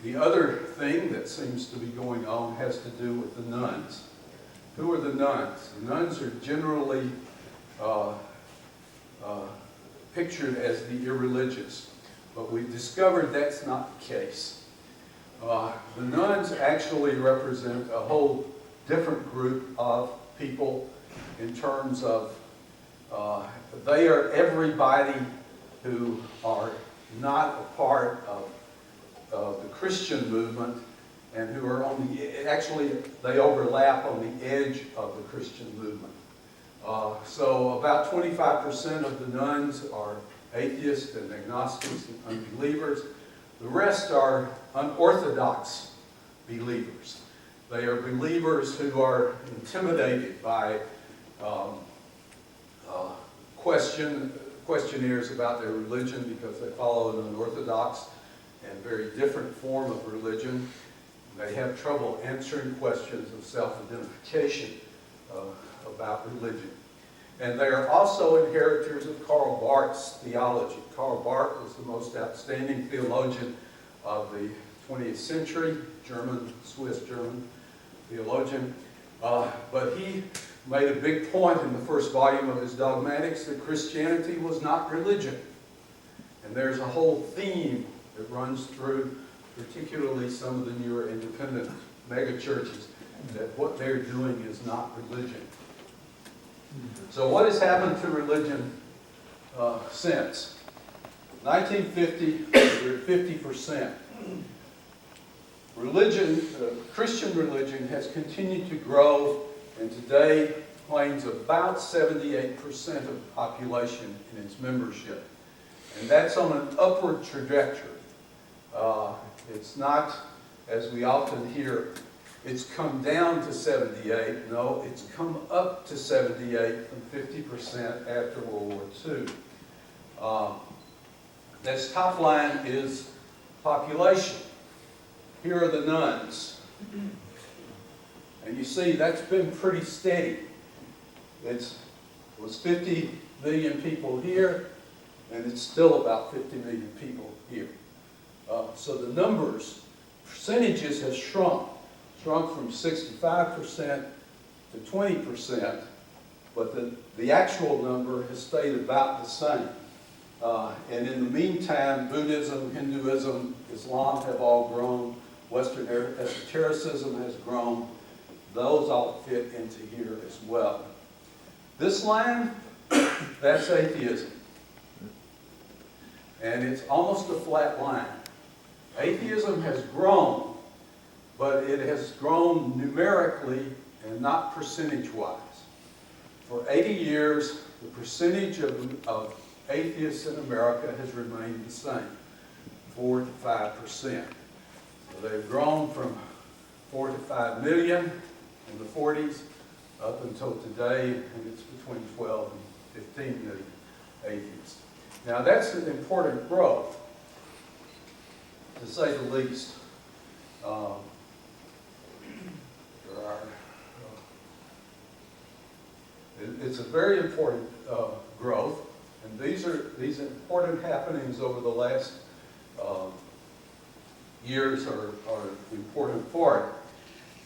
the other thing that seems to be going on has to do with the nuns. Who are the nuns? The nuns are generally pictured as the irreligious, but we've discovered that's not the case. The nuns actually represent a whole different group of people in terms of they are everybody who are not a part of the Christian movement and who are on the, actually they overlap on the edge of the Christian movement. So about 25% of the nuns are atheists and agnostics and unbelievers. The rest are unorthodox believers. They are believers who are intimidated by questionnaires about their religion because they follow an unorthodox and very different form of religion. They have trouble answering questions of self-identification about religion. And they are also inheritors of Karl Barth's theology. Karl Barth was the most outstanding theologian of the 20th century, Swiss-German theologian. But he made a big point in the first volume of his Dogmatics that Christianity was not religion. And there's a whole theme that runs through particularly some of the newer independent megachurches, that what they're doing is not religion. So what has happened to religion since? 1950, we're at 50%. Religion, Christian religion has continued to grow, and today claims about 78% of the population in its membership. And that's on an upward trajectory. It's not, as we often hear, it's come down to 78. No, it's come up to 78 from 50% after World War II. This top line is population. Here are the nuns. And you see that's been pretty steady. It was 50 million people here, and it's still about 50 million people here. So the numbers, percentages have shrunk from 65% to 20%, but the actual number has stayed about the same. And in the meantime, Buddhism, Hinduism, Islam have all grown. Western esotericism has grown. Those all fit into here as well. This line, that's atheism. And it's almost a flat line. Atheism has grown, but it has grown numerically and not percentage-wise. For 80 years, the percentage of atheists in America has remained the same, 4 to 5%. So they've grown from 4 to 5 million in the 40s up until today, and it's between 12 and 15 million atheists. Now that's an important growth, to say the least. It's a very important growth. And these important happenings over the last years are important for it.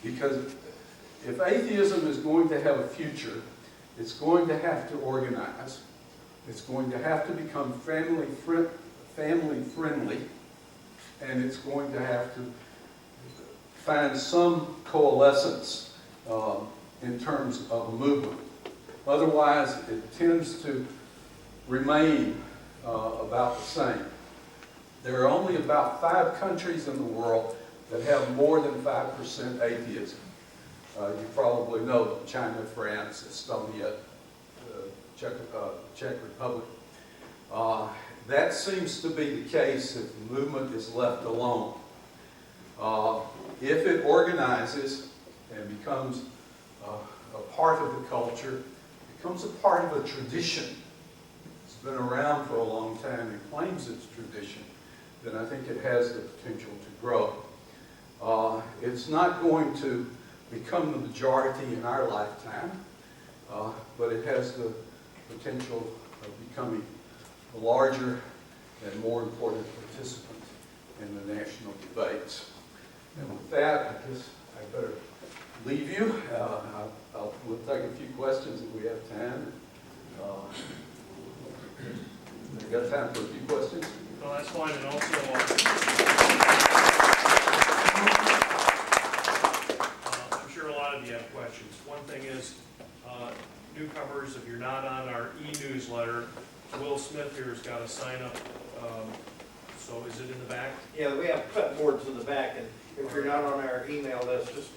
Because if atheism is going to have a future, it's going to have to organize. It's going to have to become family friendly, and it's going to have to find some coalescence in terms of a movement. Otherwise, it tends to remain about the same. There are only about 5 countries in the world that have more than 5% atheism. You probably know them: China, France, Estonia, Czech Republic. That seems to be the case if the movement is left alone. If it organizes and becomes a part of the culture, becomes a part of a tradition, it's been around for a long time and claims its tradition, then I think it has the potential to grow. It's not going to become the majority in our lifetime, but it has the potential of becoming a larger and more important participant in the national debates. And with that, I guess I better leave you. We'll take a few questions if we have time. We've got time for a few questions. Well, that's fine, and also, I'm sure a lot of you have questions. One thing is, newcomers, if you're not on our e-newsletter, Will Smith here has got a sign-up, so is it in the back? Yeah, we have clipboards in the back, and if you're not on our email list, just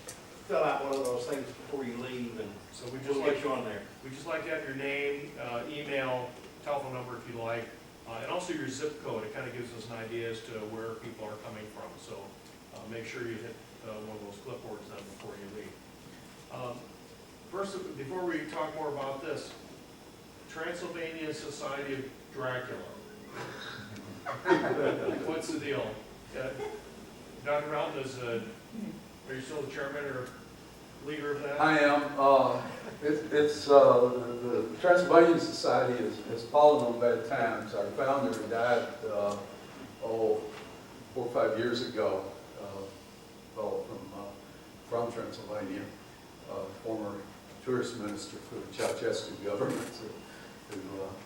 fill out one of those things before you leave, and So we we'll just get like, you on there. we just like to have your name, email, telephone number if you like, and also your zip code. It kind of gives us an idea as to where people are coming from. So make sure you hit one of those clipboards then before you leave. First, before we talk more about this, Transylvania Society of Dracula. What's the deal? Dr. Melton are you still the chairman or leader of that? I am. The Transylvania Society has fallen on bad times. Our founder died, 4 or 5 years ago, fellow from Transylvania, former tourist minister for the Ceausescu government, who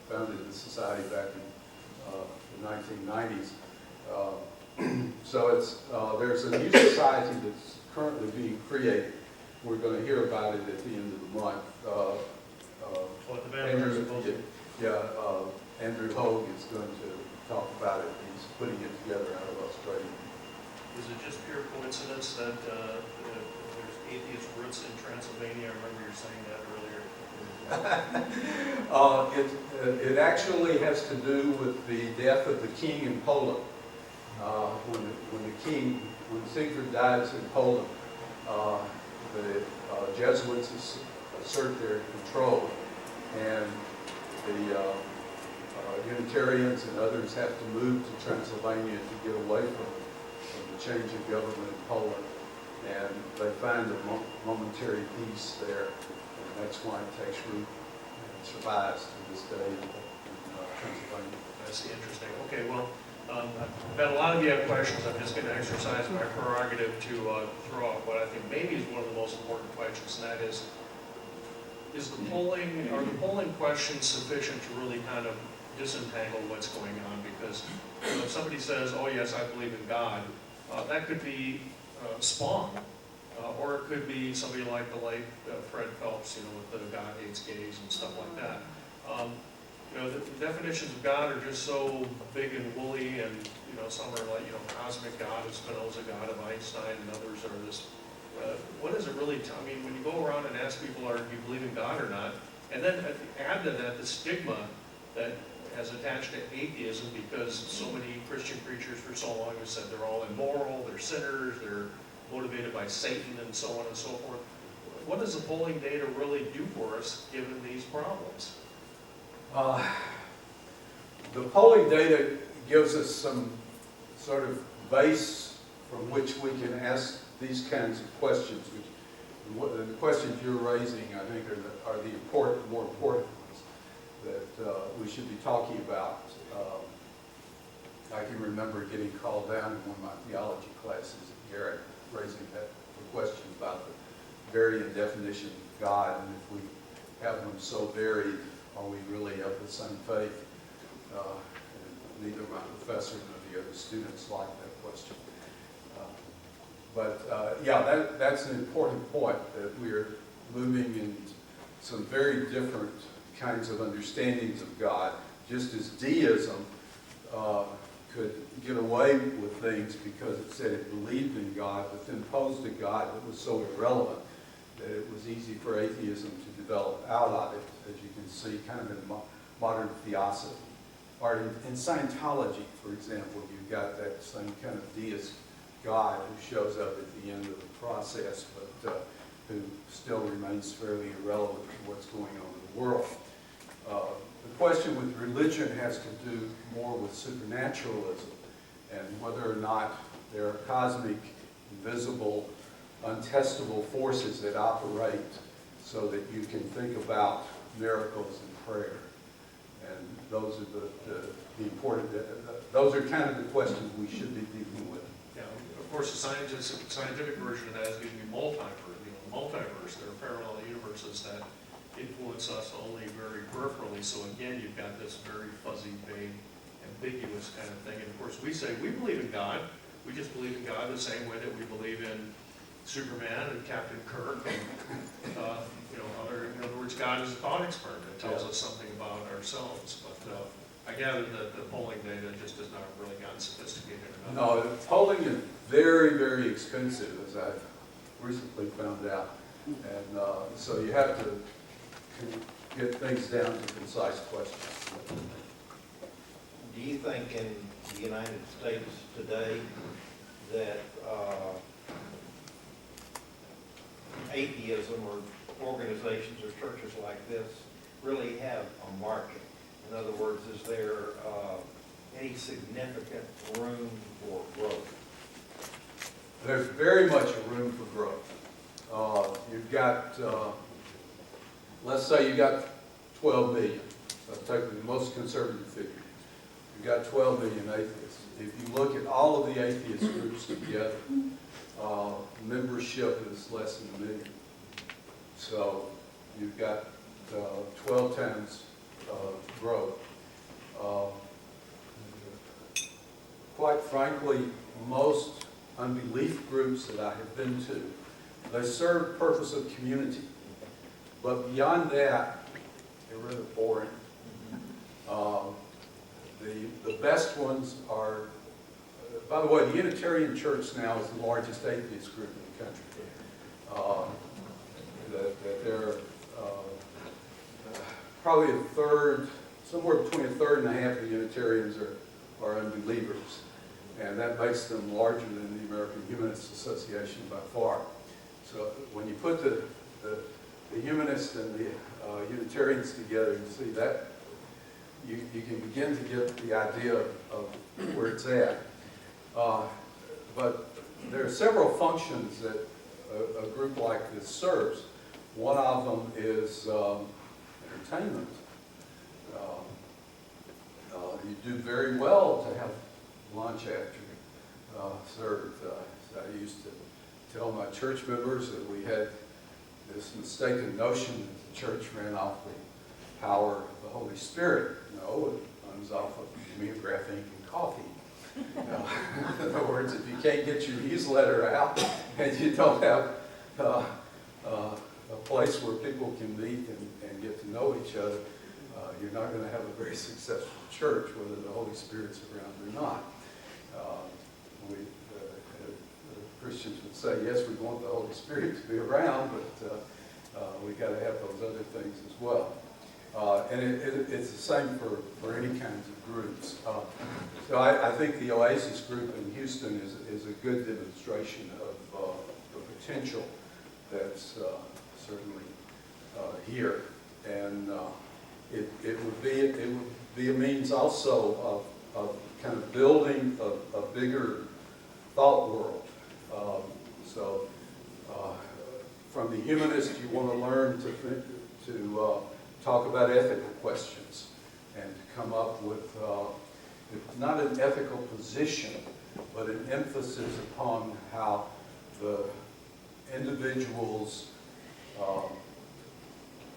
founded the society back in the 1990s. So there's a new society that's currently being created. We're going to hear about it at the end of the month. What the members are supposed to Andrew Hogue is going to talk about it. He's putting it together out of Australia. Is it just pure coincidence that there's atheist roots in Transylvania? I remember you saying that earlier. It actually has to do with the death of the king in Poland. When Siegfried dies in Poland, the Jesuits assert their control, and the Unitarians and others have to move to Transylvania to get away from the change of government in Poland, and they find a momentary peace there, and that's why it takes root and survives to this day in Transylvania. That's interesting. Okay, well, I bet a lot of you have questions. I'm just going to exercise my prerogative to throw out what I think maybe is one of the most important questions, and that is are the polling questions sufficient to really kind of disentangle what's going on? Because if somebody says, oh yes, I believe in God, that could be spawn, or it could be somebody like the late Fred Phelps, with the God hates gays and stuff like that. The definitions of God are just so big and woolly, and some are like cosmic God of Spinoza, God of Einstein, and others are this. What does it really I mean, when you go around and ask people, do you believe in God or not, and then add to that the stigma that has attached to atheism, because so many Christian preachers for so long have said they're all immoral, they're sinners, they're motivated by Satan, and so on and so forth. What does the polling data really do for us given these problems? The polling data gives us some sort of base from which we can ask these kinds of questions. The questions you're raising, I think, are the more important ones. that we should be talking about. I can remember getting called down in one of my theology classes at Garrett, raising that question about the varying definition of God, and if we have them so varied, are we really of the same faith? And neither my professor nor the other students like that question. Yeah, that's an important point, that we're moving in some very different kinds of understandings of God, just as deism could get away with things because it said it believed in God, but then posed a God that was so irrelevant that it was easy for atheism to develop out of it, as you can see kind of in modern theosophy. Or in Scientology, for example, you've got that same kind of deist God who shows up at the end of the process, but who still remains fairly irrelevant to what's going on in the world. The question with religion has to do more with supernaturalism and whether or not there are cosmic, invisible, untestable forces that operate so that you can think about miracles and prayer. And those are the important, those are kind of the questions we should be dealing with. Yeah, of course, the scientific version of that is going to be multiverse. Multiverse, there are parallel universes that influence us only very peripherally. So again, you've got this very fuzzy, vague, ambiguous kind of thing. And of course, we say we believe in God. We just believe in God the same way that we believe in Superman and Captain Kirk and in other words, God is a thought experiment. It tells us something about ourselves. But I gather that the polling data just has not really gotten sophisticated enough. No, polling is very, very expensive, as I've recently found out. And so you have to get things down to concise questions. Do you think in the United States today that atheism or organizations or churches like this really have a market? In other words, is there any significant room for growth? There's very much a room for growth. You've got, let's say you got 12 million. So take the most conservative figure. You've got 12 million atheists. If you look at all of the atheist groups together, membership is less than 1 million. So you've got 12 times growth. Quite frankly, most unbelief groups that I have been to, they serve the purpose of community. But beyond that, they're rather boring. The best ones are, by the way, the Unitarian Church now is the largest atheist group in the country. They're probably a third, somewhere between a third and a half of the Unitarians are unbelievers. And that makes them larger than the American Humanist Association by far. So when you put the humanists and the Unitarians together, you see that you can begin to get the idea of where it's at. But there are several functions that a group like this serves. One of them is entertainment. You do very well to have lunch after served. I used to tell my church members that we had this mistaken notion that the church ran off the power of the Holy Spirit. No, it runs off of mimeograph ink and coffee. In other words, if you can't get your newsletter out and you don't have a place where people can meet and get to know each other, you're not going to have a very successful church, whether the Holy Spirit's around or not. Christians would say, yes, we want the Holy Spirit to be around, but we've got to have those other things as well. And it's the same for any kinds of groups. So I think the Oasis group in Houston is a good demonstration of the potential that's certainly here. And it would be a means also of kind of building a bigger thought world. From the humanist, you want to learn to talk about ethical questions and to come up with not an ethical position, but an emphasis upon how the individual's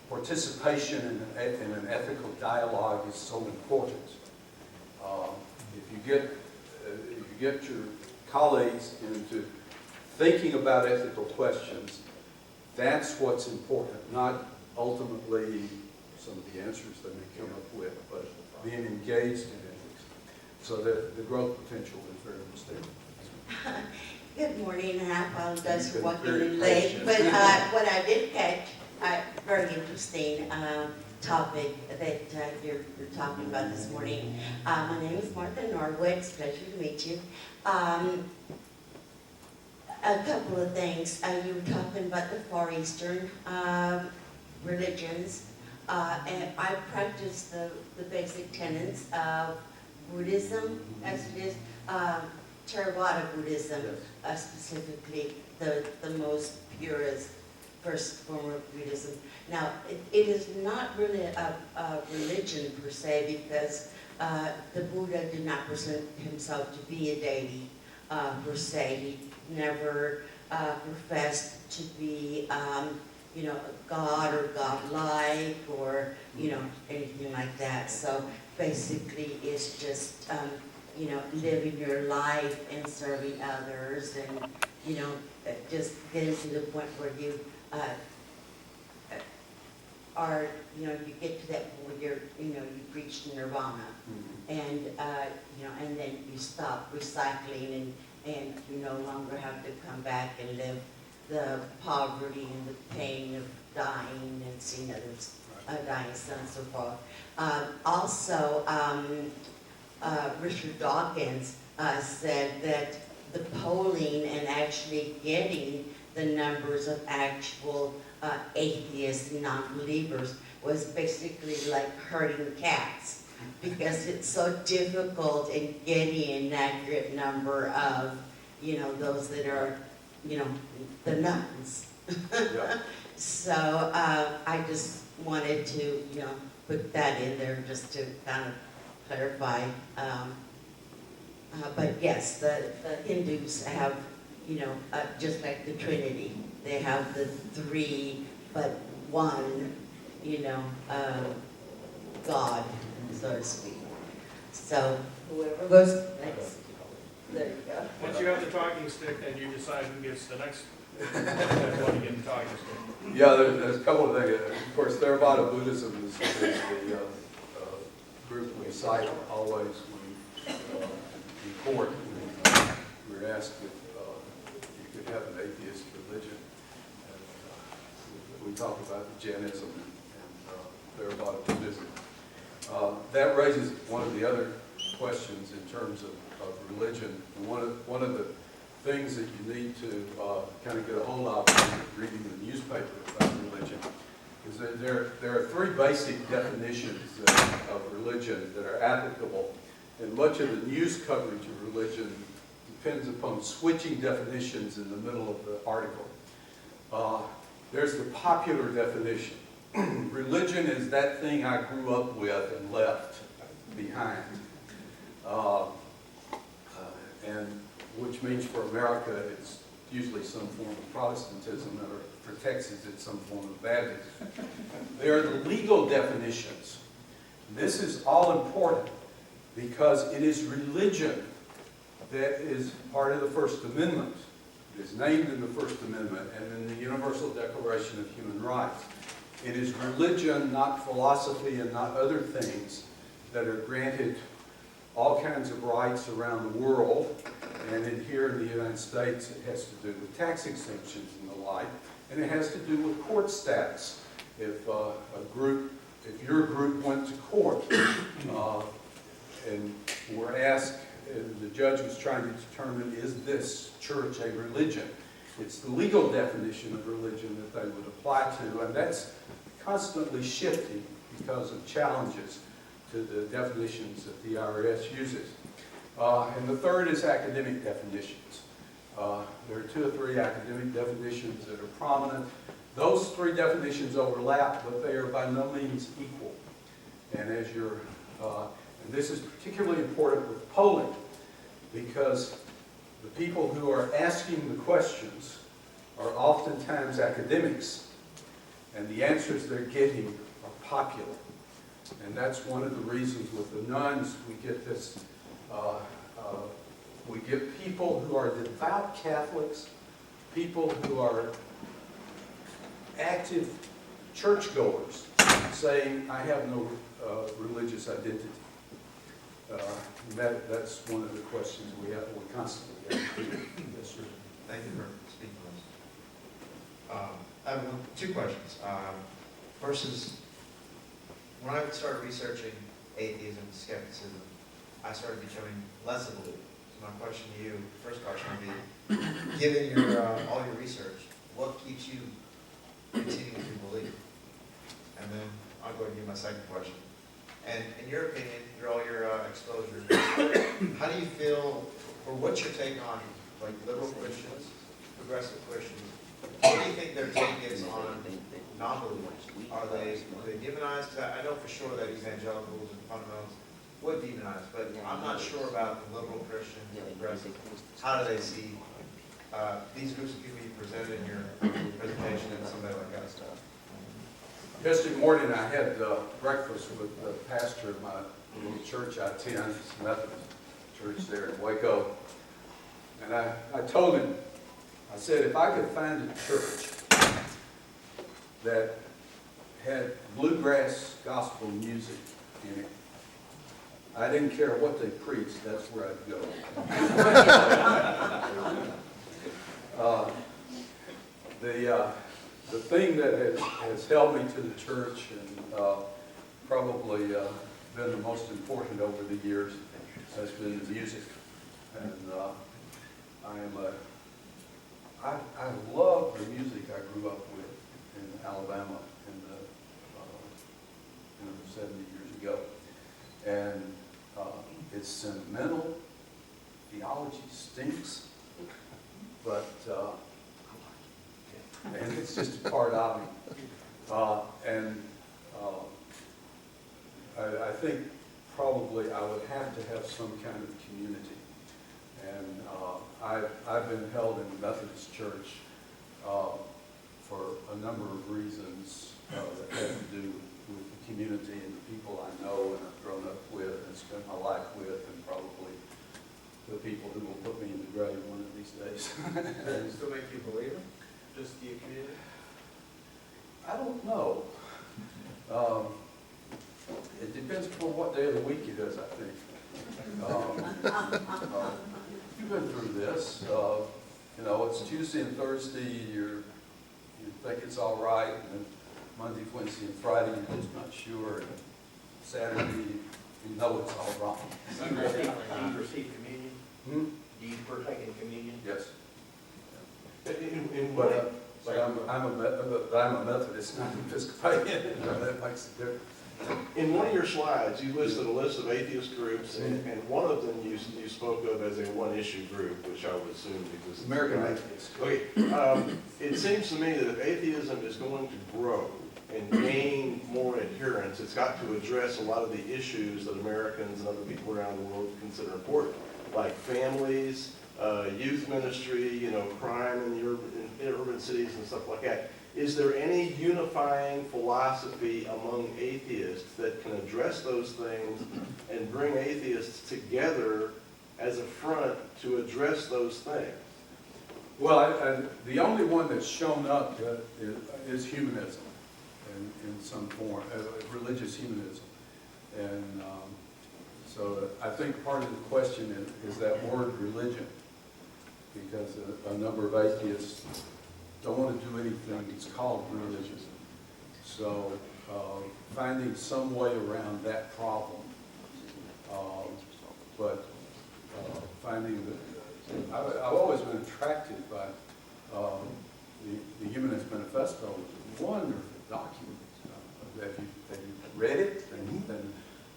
participation in an ethical dialogue is so important. If you get your colleagues into thinking about ethical questions, that's what's important, not ultimately some of the answers they may come up with, but being engaged in ethics. So the growth potential is very understandable. Good morning, and I apologize for You've been walking very in late, patient. but what I did catch, very interesting topic that you're talking about this morning. My name is Martha Norwood, pleasure to meet you. A couple of things. You were talking about the Far Eastern religions, and I practice the basic tenets of Buddhism, as it is, Theravada Buddhism, specifically the most purest first form of Buddhism. Now, it is not really a religion per se, because the Buddha did not present himself to be a deity per se. He never professed to be, you know, a god or godlike or, you know, anything like that. So basically, it's just, you know, living your life and serving others, and, you know, just getting to the point where you are, you know, you get to that point where you're, you know, you've reached nirvana, and, you know, and then you stop recycling, and you no longer have to come back and live the poverty and the pain of dying and seeing others dying, so on and so forth. Also, Richard Dawkins said that the polling and actually getting the numbers of actual atheists and non-believers was basically like herding cats, because it's so difficult in getting an accurate number of, you know, those that are, you know, the nuns. Yeah. So I just wanted to, you know, put that in there just to kind of clarify. But yes, the Hindus have, you know, just like the Trinity, they have the three, but one, you know, God, so to speak. So whoever goes next, there you go. Once you have the talking stick, then you decide who gets the next one to get the talking stick. Yeah, there's a couple of things. Of course, Theravada Buddhism is the group we cite always when in court. We were asked if you could have an atheist religion. And we talk about Jainism and Theravada Buddhism. That raises one of the other questions in terms of religion. One of the things that you need to kind of get a hold of when you're reading the newspaper about religion is that there are three basic definitions of religion that are applicable, and much of the news coverage of religion depends upon switching definitions in the middle of the article. There's the popular definition. Religion is that thing I grew up with and left behind. And which means for America, it's usually some form of Protestantism, or for Texas, it's some form of Baptism. There are the legal definitions. This is all important because it is religion that is part of the First Amendment. It is named in the First Amendment and in the Universal Declaration of Human Rights. It is religion, not philosophy and not other things, that are granted all kinds of rights around the world. And in here in the United States, it has to do with tax exemptions and the like. And it has to do with court status. If your group went to court and were asked, and the judge was trying to determine, is this church a religion? It's the legal definition of religion that they would apply to, and that's constantly shifting because of challenges to the definitions that the IRS uses. And the third is academic definitions. There are 2 or 3 academic definitions that are prominent. Those three definitions overlap, but they are by no means equal. And as you're, and this is particularly important with polling, because the people who are asking the questions are oftentimes academics, and the answers they're getting are popular. And that's one of the reasons with the nuns we get this, we get people who are devout Catholics, people who are active churchgoers saying, I have no religious identity. That's one of the questions we constantly have. Yes, sir. Thank you for speaking to us. I have two questions. First is, when I started researching atheism and skepticism, I started becoming less of a believer. So my question to you, first question would be, given your all your research, what keeps you continuing to believe? And then I'll go ahead and give my second question. And in your opinion, all your exposure, how do you feel, or what's your take on like liberal Christians, progressive Christians? What do you think their take is on non-believers? Are they demonized? Because I know for sure that evangelicals and fundamentals would demonize, but I'm not sure about the liberal Christians and progressive. How do they see these groups of people you presented in your presentation and somebody like us? Yesterday morning, I had breakfast with the pastor of my little church I attend, it's a Methodist church there in Waco. And I told him, I said, if I could find a church that had bluegrass gospel music in it, I didn't care what they preached, that's where I'd go. The thing that has held me to the church and probably been the most important over the years has been the music. And I love the music I grew up with in Alabama in the 70 years ago. And it's sentimental, theology stinks, but and it's just a part of me. I think probably I would have to have some kind of community. And I've been held in the Methodist Church for a number of reasons that have to do with the community and the people I know and I've grown up with and spent my life with, and probably the people who will put me in the grave one of these days. Does it still make you a believer? Just the community? I don't know. It depends upon what day of the week it is, I think. You've been through this. You know, it's Tuesday and Thursday, you think it's all right, and then Monday, Wednesday, and Friday, you're just not sure, and Saturday, you know it's all wrong. Do you receive communion? Hmm? Do you partake in communion? Yes. But I'm a Methodist, not an Episcopalian, that makes a difference. In one of your slides, you listed a list of atheist groups, and one of them you spoke of as a one-issue group, which I would assume exists. American Atheists. Okay. It seems to me that if atheism is going to grow and gain more adherents, it's got to address a lot of the issues that Americans and other people around the world consider important, like families, youth ministry, crime in urban cities and stuff like that. Is there any unifying philosophy among atheists that can address those things and bring atheists together as a front to address those things? Well, the only one that's shown up is humanism in some form, religious humanism. And so I think part of the question is that word religion, because a number of atheists don't want to do anything that's called religion. So finding some way around that problem, but finding that I've always been attracted by the Humanist Manifesto. It's a wonderful document. Have you read it and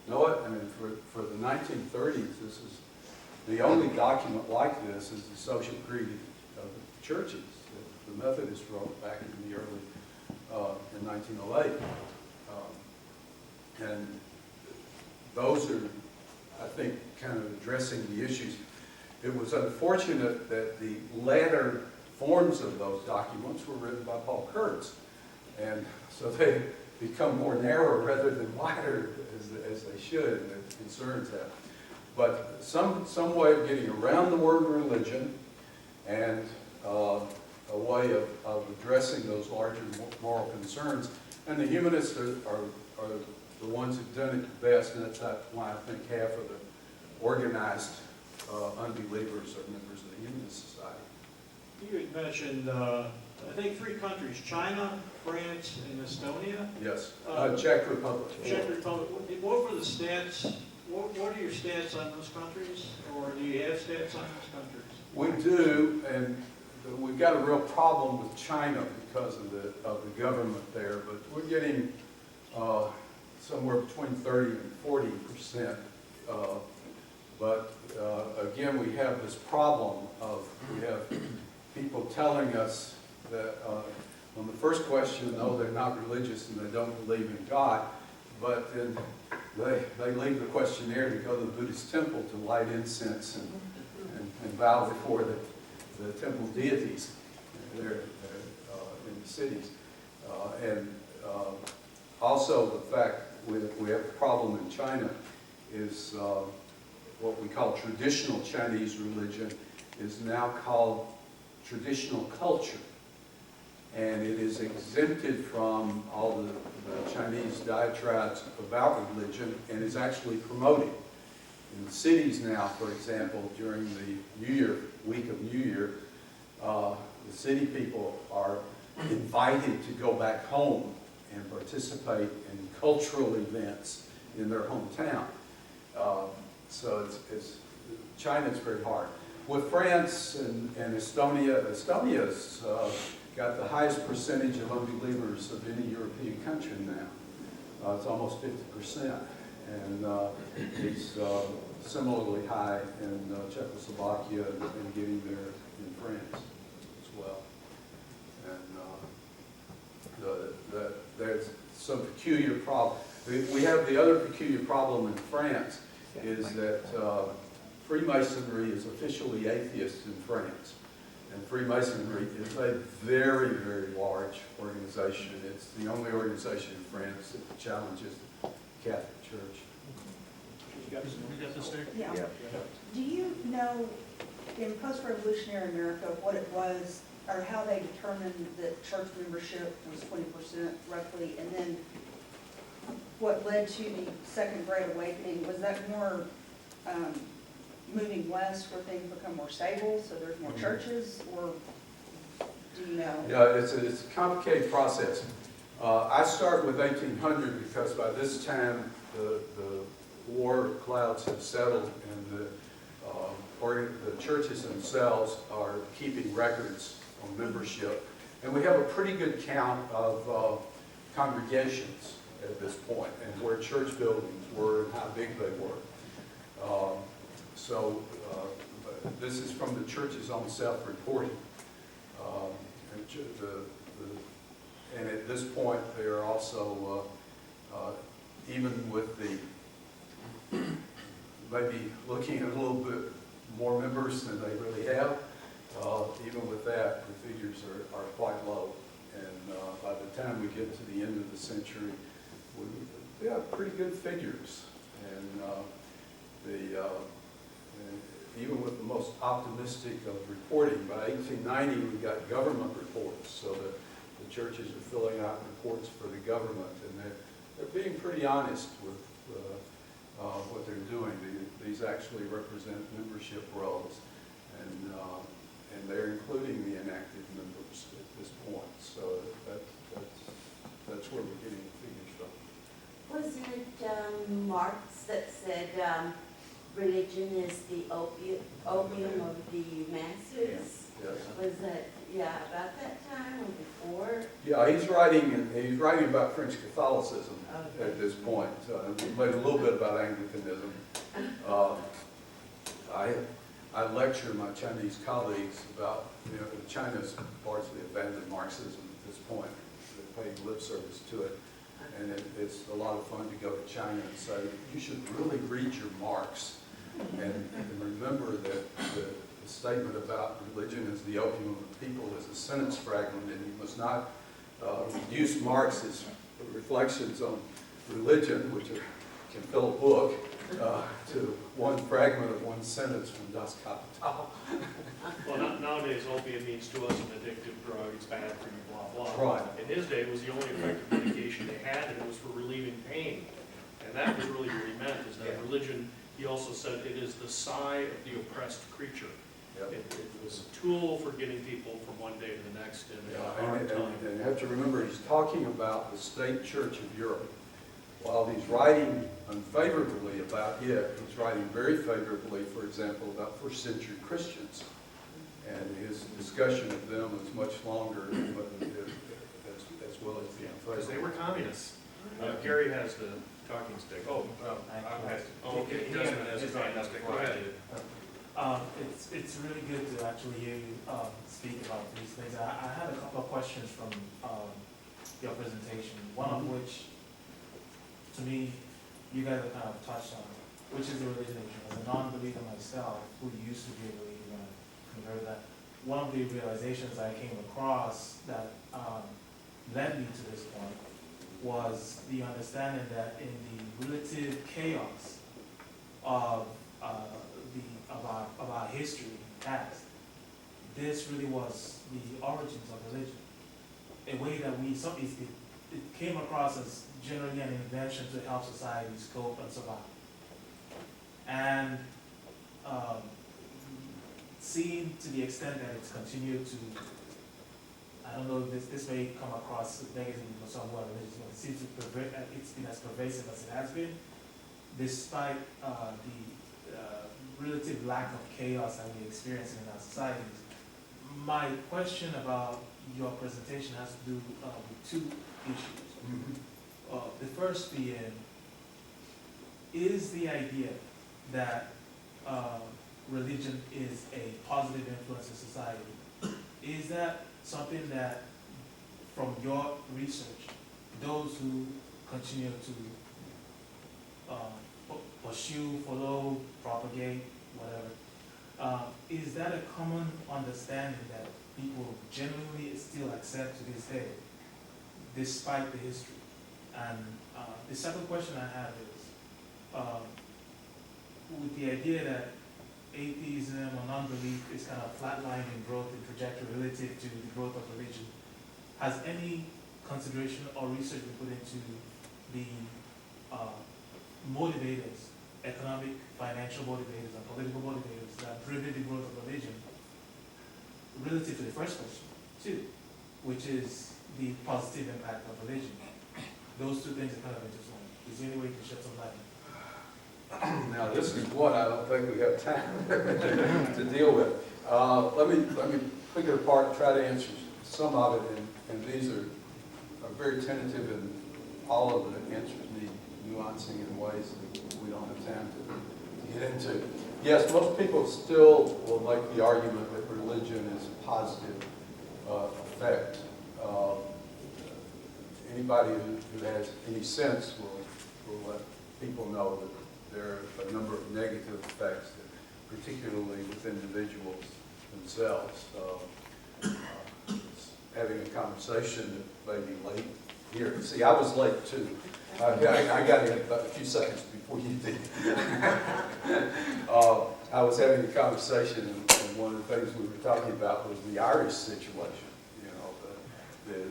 know it? I mean, for the 1930s, this is the only document like this is the Social Creed of the churches. The Methodists wrote back in the early in 1908. And those are, I think, kind of addressing the issues. It was unfortunate that the latter forms of those documents were written by Paul Kurtz. And so they become more narrow rather than wider as they should, and it concerns that. But some way of getting around the word religion and a way of addressing those larger moral concerns. And the humanists are the ones who've done it the best, and that's why I think half of the organized unbelievers are members of the Humanist Society. You had mentioned, I think 3 countries, China, France, and Estonia. Yes, Czech Republic. Czech Republic. What were the stats? What are your stats on those countries? Or do you have stats on those countries? We do, and we've got a real problem with China because of the government there, but we're getting somewhere between 30 and 40%. But again, we have this problem of, we have people telling us that on the first question, no, they're not religious and they don't believe in God, but then they leave the questionnaire to go to the Buddhist temple to light incense and bow before the temple deities there in the cities. And also the fact we have a problem in China is what we call traditional Chinese religion is now called traditional culture. And it is exempted from all the Chinese diatribes about religion and is actually promoted. In the cities now, for example, during the New Year, week of New Year, the city people are invited to go back home and participate in cultural events in their hometown. So China's very hard. With France and Estonia's got the highest percentage of unbelievers of any European country now. It's almost 50%. And it's similarly high in Czechoslovakia and getting there in France as well. And there's some peculiar problem. We have the other peculiar problem in France is that Freemasonry is officially atheist in France. And Freemasonry is a very, very large organization. It's the only organization in France that challenges the Catholic Church. You got this, Dick? Yeah. Do you know, in post-revolutionary America, what it was, or how they determined that church membership was 20% roughly, and then what led to the Second Great Awakening? Was that more moving west where things become more stable, so there's more churches, or do you know? Yeah, it's a complicated process. I start with 1800 because by this time the war clouds have settled and the churches themselves are keeping records on membership. And we have a pretty good count of congregations at this point and where church buildings were and how big they were. This is from the church's own self-reporting. And at this point, they are also, even with the, maybe looking at a little bit more members than they really have, even with that, the figures are quite low. And by the time we get to the end of the century, we have pretty good figures. And even with the most optimistic of reporting, by 1890 we got government reports, so that the churches are filling out reports for the government, and they're being pretty honest with what they're doing. These actually represent membership rolls, and they're including the inactive members at this point. So that's where we're getting the figures from. Wasn't it Marx that said religion is the opium of the masses? Yes. Was that, about that time or before? Yeah, he's writing about French Catholicism at this point. He made a little bit about Anglicanism. I lecture my Chinese colleagues about, China's largely abandoned Marxism at this point. pay lip service to it. And it's a lot of fun to go to China and say, you should really read your Marx and remember that the statement about religion as the opium of the people is a sentence fragment, and you must not reduce Marx's reflections on religion, which can fill a book, to one fragment of one sentence from Das Kapital. Well, nowadays opium means to us an addictive drug, it's bad for you, blah, blah. Right. In his day, it was the only effective medication they had, and it was for relieving pain. And that was really what he meant, is that religion, he also said, it is the sigh of the oppressed creature. Yep. It was a tool for getting people from one day to the next in a hard And time. you have to remember, he's talking about the state church of Europe. While he's writing unfavorably about it, he's writing very favorably, for example, about first century Christians. And his discussion of them is much longer than what he did, as well as the Because they unfavorable. were communists. Gary has the talking stick. Oh, okay, Desmond has the talking stick. Go ahead. It's really good to actually hear you speak about these things. I had a couple of questions from your presentation, one of which, to me, you guys have kind of touched on, which is the religion issue. As a non-believer myself, who used to be a believer and converted, that one of the realizations I came across that led me to this point was the understanding that in the relative chaos of our history past, this really was the origins of religion. A way that it came across as generally an invention to help societies cope and survive. And seeing to the extent that it's continued to, I don't know if this may come across negatively for someone religious, but it seems it's been as pervasive as it has been, despite the relative lack of chaos that we experience in our societies. My question about your presentation has to do with two issues. The first being, is the idea that religion is a positive influence in society, is that something that, from your research, those who continue to pursue, follow, propagate, whatever, is that a common understanding that people genuinely still accept to this day, despite the history? And the second question I have is, with the idea that atheism or non-belief is kind of flatlining in growth and trajectory relative to the growth of religion, has any consideration or research been put into the motivators, economic, financial motivators, and political motivators that have driven the growth of religion relative to the first question, too, which is the positive impact of religion? Those two things are kind of intertwined. Is there any way you can shed some light? Now, this is one I don't think we have time to deal with. Let me pick it apart and try to answer some of it, and these are very tentative, and all of the answers need nuancing in ways that we don't have time to get into. Yes, most people still will make the argument that religion is a positive effect. Anybody who has any sense will let people know that there are a number of negative effects, particularly with individuals themselves. Having a conversation that may be late here. See, I was late too. I got in about a few seconds before you did. I was having a conversation, and one of the things we were talking about was the Irish situation. You know,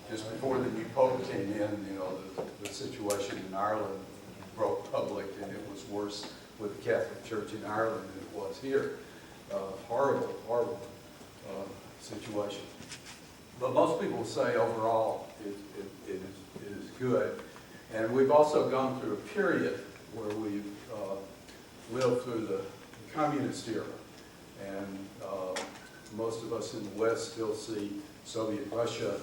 just before the new Pope came in, you know, the situation in Ireland broke public, and it was worse with the Catholic Church in Ireland than it was here. Horrible, horrible situation. But most people say overall it is good. And we've also gone through a period where we've lived through the communist era. And most of us in the West still see Soviet Russia,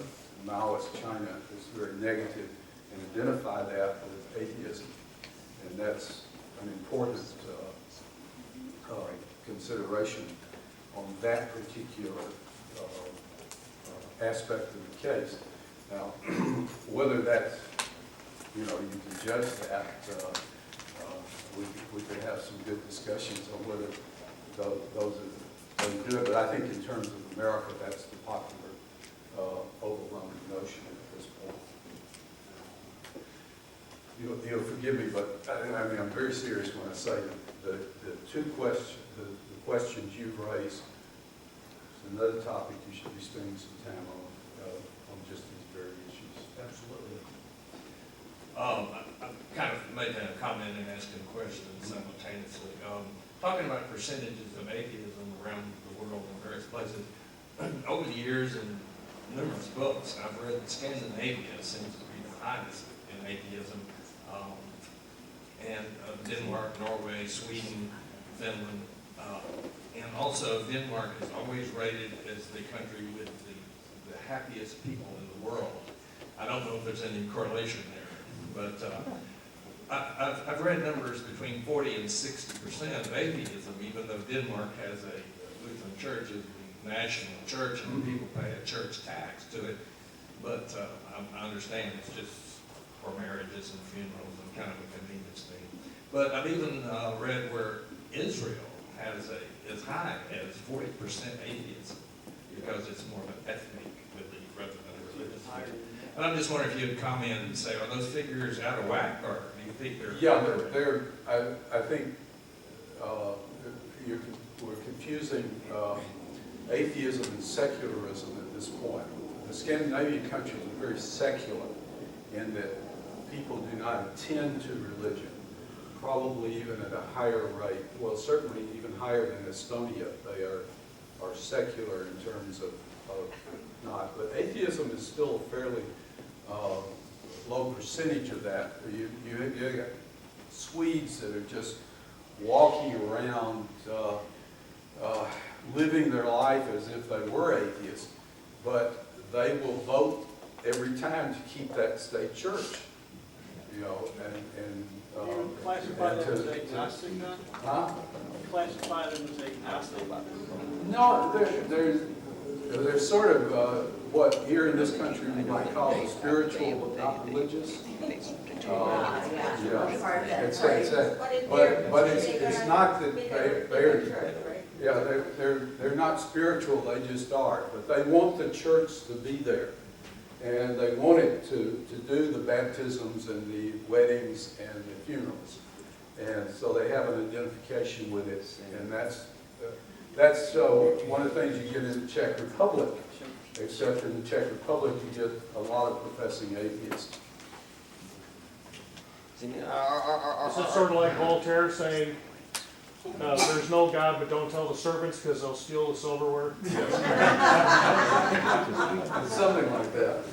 Maoist China as very negative, and identify that with atheism. And that's an important consideration on that particular aspect of the case. Now, whether that's, you know, you can judge that, we could have some good discussions on whether those are good, but I think in terms of America, that's the popular, overwhelming notion at this point. You'll forgive me, but I mean, I'm very serious when I say that the questions you've raised is another topic you should be spending some time on just these very issues. Absolutely. I'm kind of making a comment and asking a question simultaneously. Talking about percentages of atheism around the world in various places, over the years in numerous books, I've read that Scandinavia seems to be the highest in atheism, and Denmark, Norway, Sweden, Finland, and also Denmark is always rated as the country with the happiest people in the world. I don't know if there's any correlation there, but I've read numbers between 40 and 60% of atheism, even though Denmark has a Lutheran church as the national church and people pay a church tax to it. But I understand it's just for marriages and funerals and kind of a convenience thing. But I've even read where Israel has as high as 40% atheism because it's more of an ethnic belief rather than a religious belief. And I'm just wondering if you'd comment and say, are those figures out of whack, or do you think they're? Yeah, I think we're confusing atheism and secularism at this point. The Scandinavian countries are very secular in that people do not attend to religion, probably even at a higher rate. Well, certainly even higher than Estonia. They are secular in terms of not. But atheism is still a fairly low percentage of that. You got Swedes that are just walking around living their life as if they were atheists, but they will vote every time to keep that state church, you know, and Classify them as agnostic then? huh? Classify them as agnostic? No, they're sort of what here in this country we might call spiritual, but not religious. Yeah, but it's not that they're not spiritual. They just are. But they want the church to be there, and they want it to do the baptisms and the weddings and the funerals, and so they have an identification with it, and that's one of the things you get in the Czech Republic. Except in the Czech Republic, you get a lot of professing atheists. Is it sort of like Voltaire saying, there's no God, but don't tell the servants because they'll steal the silverware? Something like that.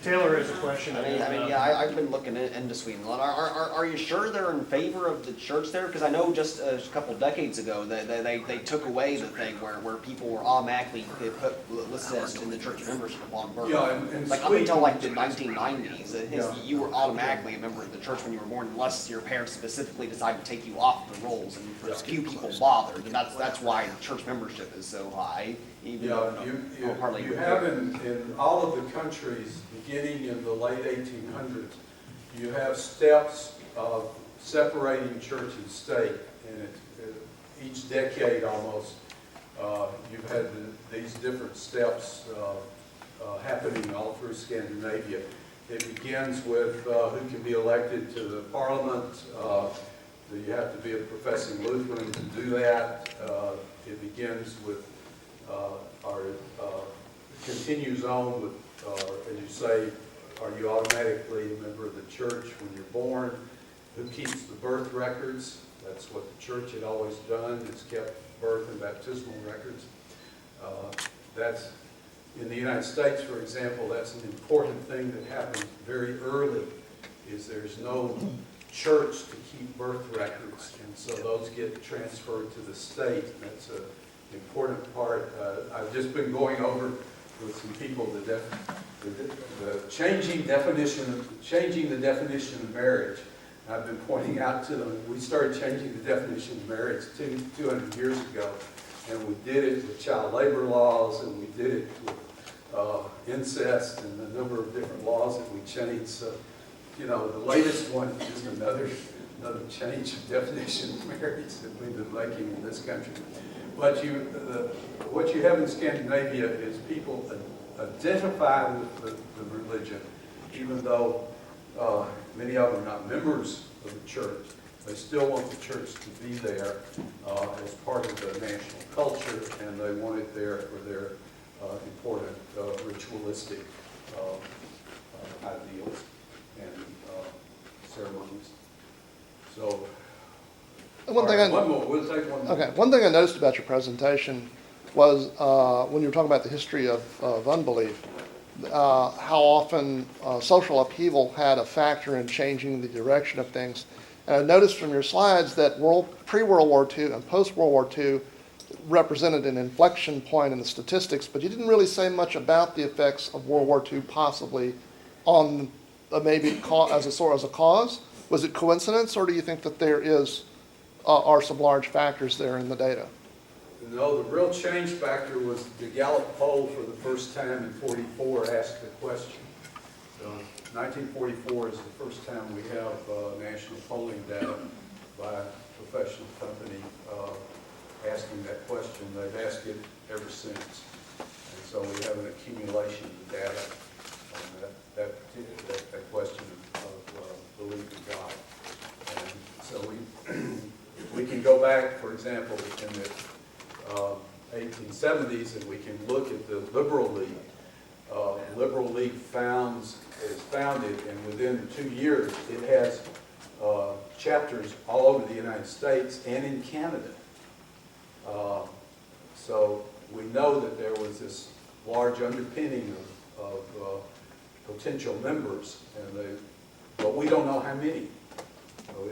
Taylor has a question. I've been looking into Sweden. Are you sure they're in favor of the church there? Because I know just a couple of decades ago they took away the thing where people were automatically listed as in the church membership upon birth. Yeah, and like up until like the 1990s, you were automatically a member of the church when you were born, unless your parents specifically decided to take you off the rolls, and few people bothered, and that's why church membership is so high. You have in all of the countries beginning in the late 1800s, you have steps of separating church and state, and each decade almost, you've had these different steps happening all through Scandinavia. It begins with who can be elected to the parliament. You have to be a professing Lutheran to do that. It begins with continues on with, as you say, are you automatically a member of the church when you're born? Who keeps the birth records? That's what the church had always done. It's kept birth and baptismal records. That's in the United States, for example, that's an important thing that happens very early, is there's no church to keep birth records, and so those get transferred to the state. That's an important part. I've just been going over with some people the changing the definition of marriage. I've been pointing out to them, we started changing the definition of marriage 200 years ago, and we did it with child labor laws, and we did it with incest and a number of different laws that we changed. So, you know, the latest one is just another change of definition of marriage that we've been making in this country. But what you have in Scandinavia is people identify with the religion, even though many of them are not members of the church. They still want the church to be there as part of the national culture, and they want it there for their important ritualistic ideals and ceremonies. So, One thing one more. We'll take one more. Okay, one thing I noticed about your presentation was when you were talking about the history of unbelief, how often social upheaval had a factor in changing the direction of things. And I noticed from your slides that pre-World War II and post-World War II represented an inflection point in the statistics, but you didn't really say much about the effects of World War II possibly on maybe as a cause. Was it coincidence, or do you think that there are some large factors there in the data? No, the real change factor was the Gallup poll for the first time in '44 asked the question. So 1944 is the first time we have national polling data by a professional company asking that question. They've asked it ever since. And so we have an accumulation of data on that question of belief in God. And so we can go back, for example, in the 1870s, and we can look at the Liberal League. Liberal League is founded, and within 2 years, it has chapters all over the United States and in Canada. So we know that there was this large underpinning of potential members, but we don't know how many. We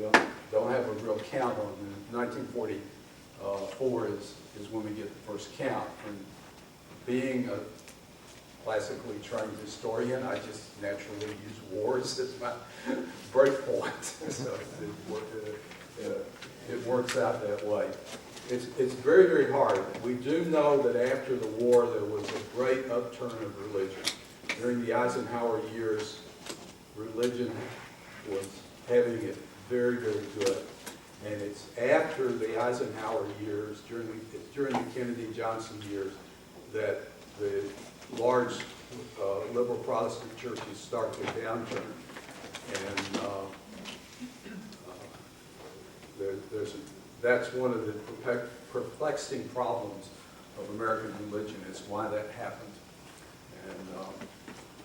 don't have a real count on them. 1944 is when we get the first count. And being a classically trained historian, I just naturally use wars as my break point. So it works out that way. It's very, very hard. We do know that after the war there was a great upturn of religion. During the Eisenhower years, religion was having it very, very good. And it's after the Eisenhower years, during the Kennedy-Johnson years, that the large liberal Protestant churches start to downturn. And that's one of the perplexing problems of American religion, is why that happened. And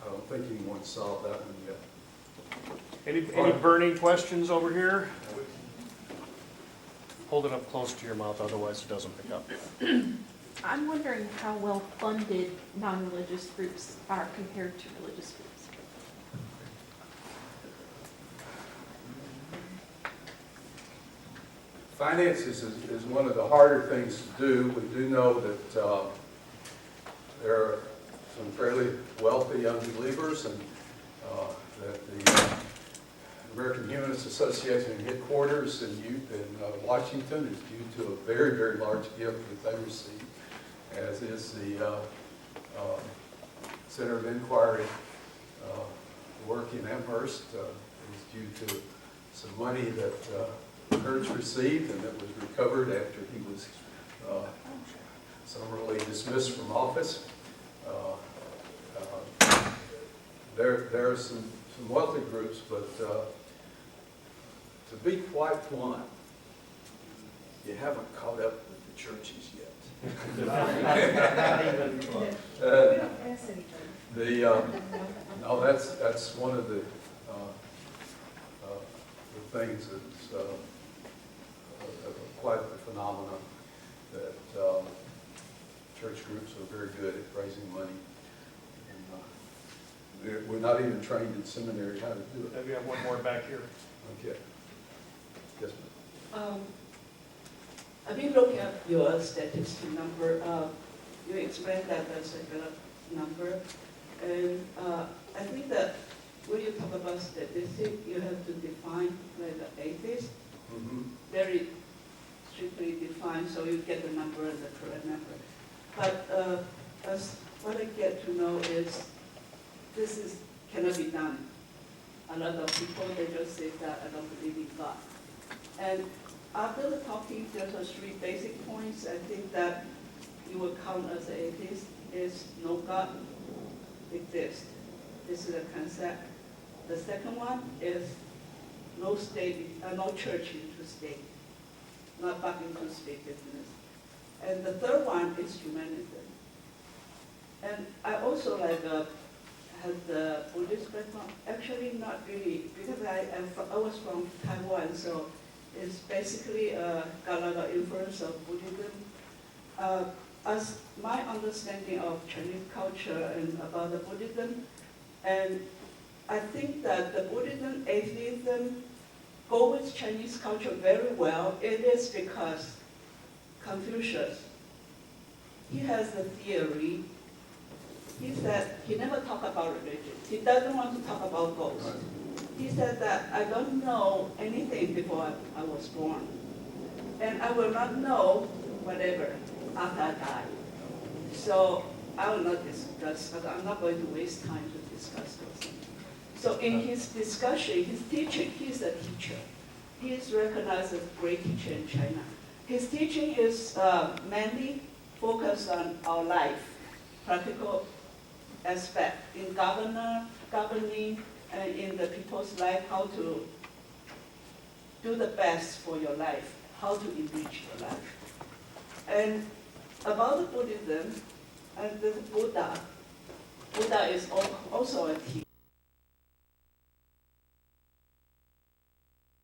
I don't think anyone solved that one yet. Any burning questions over here? Hold it up close to your mouth, otherwise it doesn't pick up. I'm wondering how well funded non-religious groups are compared to religious groups. Finances is one of the harder things to do. We do know that there are some fairly wealthy unbelievers, and that the American Humanist Association headquarters in Washington is due to a very, very large gift that they received, as is the Center of Inquiry work in Amherst is due to some money that Kurtz received and that was recovered after he was summarily dismissed from office. There are some wealthy groups, but to be quite blunt, you haven't caught up with the churches yet. Not even close. No, that's one of the things that's quite the phenomenon, that church groups are very good at raising money. And, we're not even trained in seminary how to do it. Maybe I have one more back here. Okay. Yes, ma'am. I've been looking at your statistic number. You explained that there's a good number. And I think that when you talk about statistics, you have to define like the atheist. Mm-hmm. Very strictly defined, so you get the number and the correct number. But as what I get to know believe in God. And after the talking, there are 3 basic points. I think that you will count as an atheist is no God exists. This is a concept. The second one is no state, no church into state, not back into state business. And the third one is humanism. And I also had the Buddhist background. Actually, not really, because I was from Taiwan, so it's basically got a lot of influence of Buddhism. As my understanding of Chinese culture and about the Buddhism, and I think that the Buddhism, atheism go with Chinese culture very well. It is because Confucius, he has a theory. He said he never talked about religion. He doesn't want to talk about ghosts. He said that I don't know anything before I was born. And I will not know whatever after I die. So I will not discuss, but I'm not going to waste time to discuss those things. So in his discussion, his teaching, he's a teacher. He is recognized as a great teacher in China. His teaching is mainly focused on our life, practical aspect in governing and in the people's life, how to do the best for your life, how to enrich your life. And about the Buddhism, and the Buddha is also a teacher.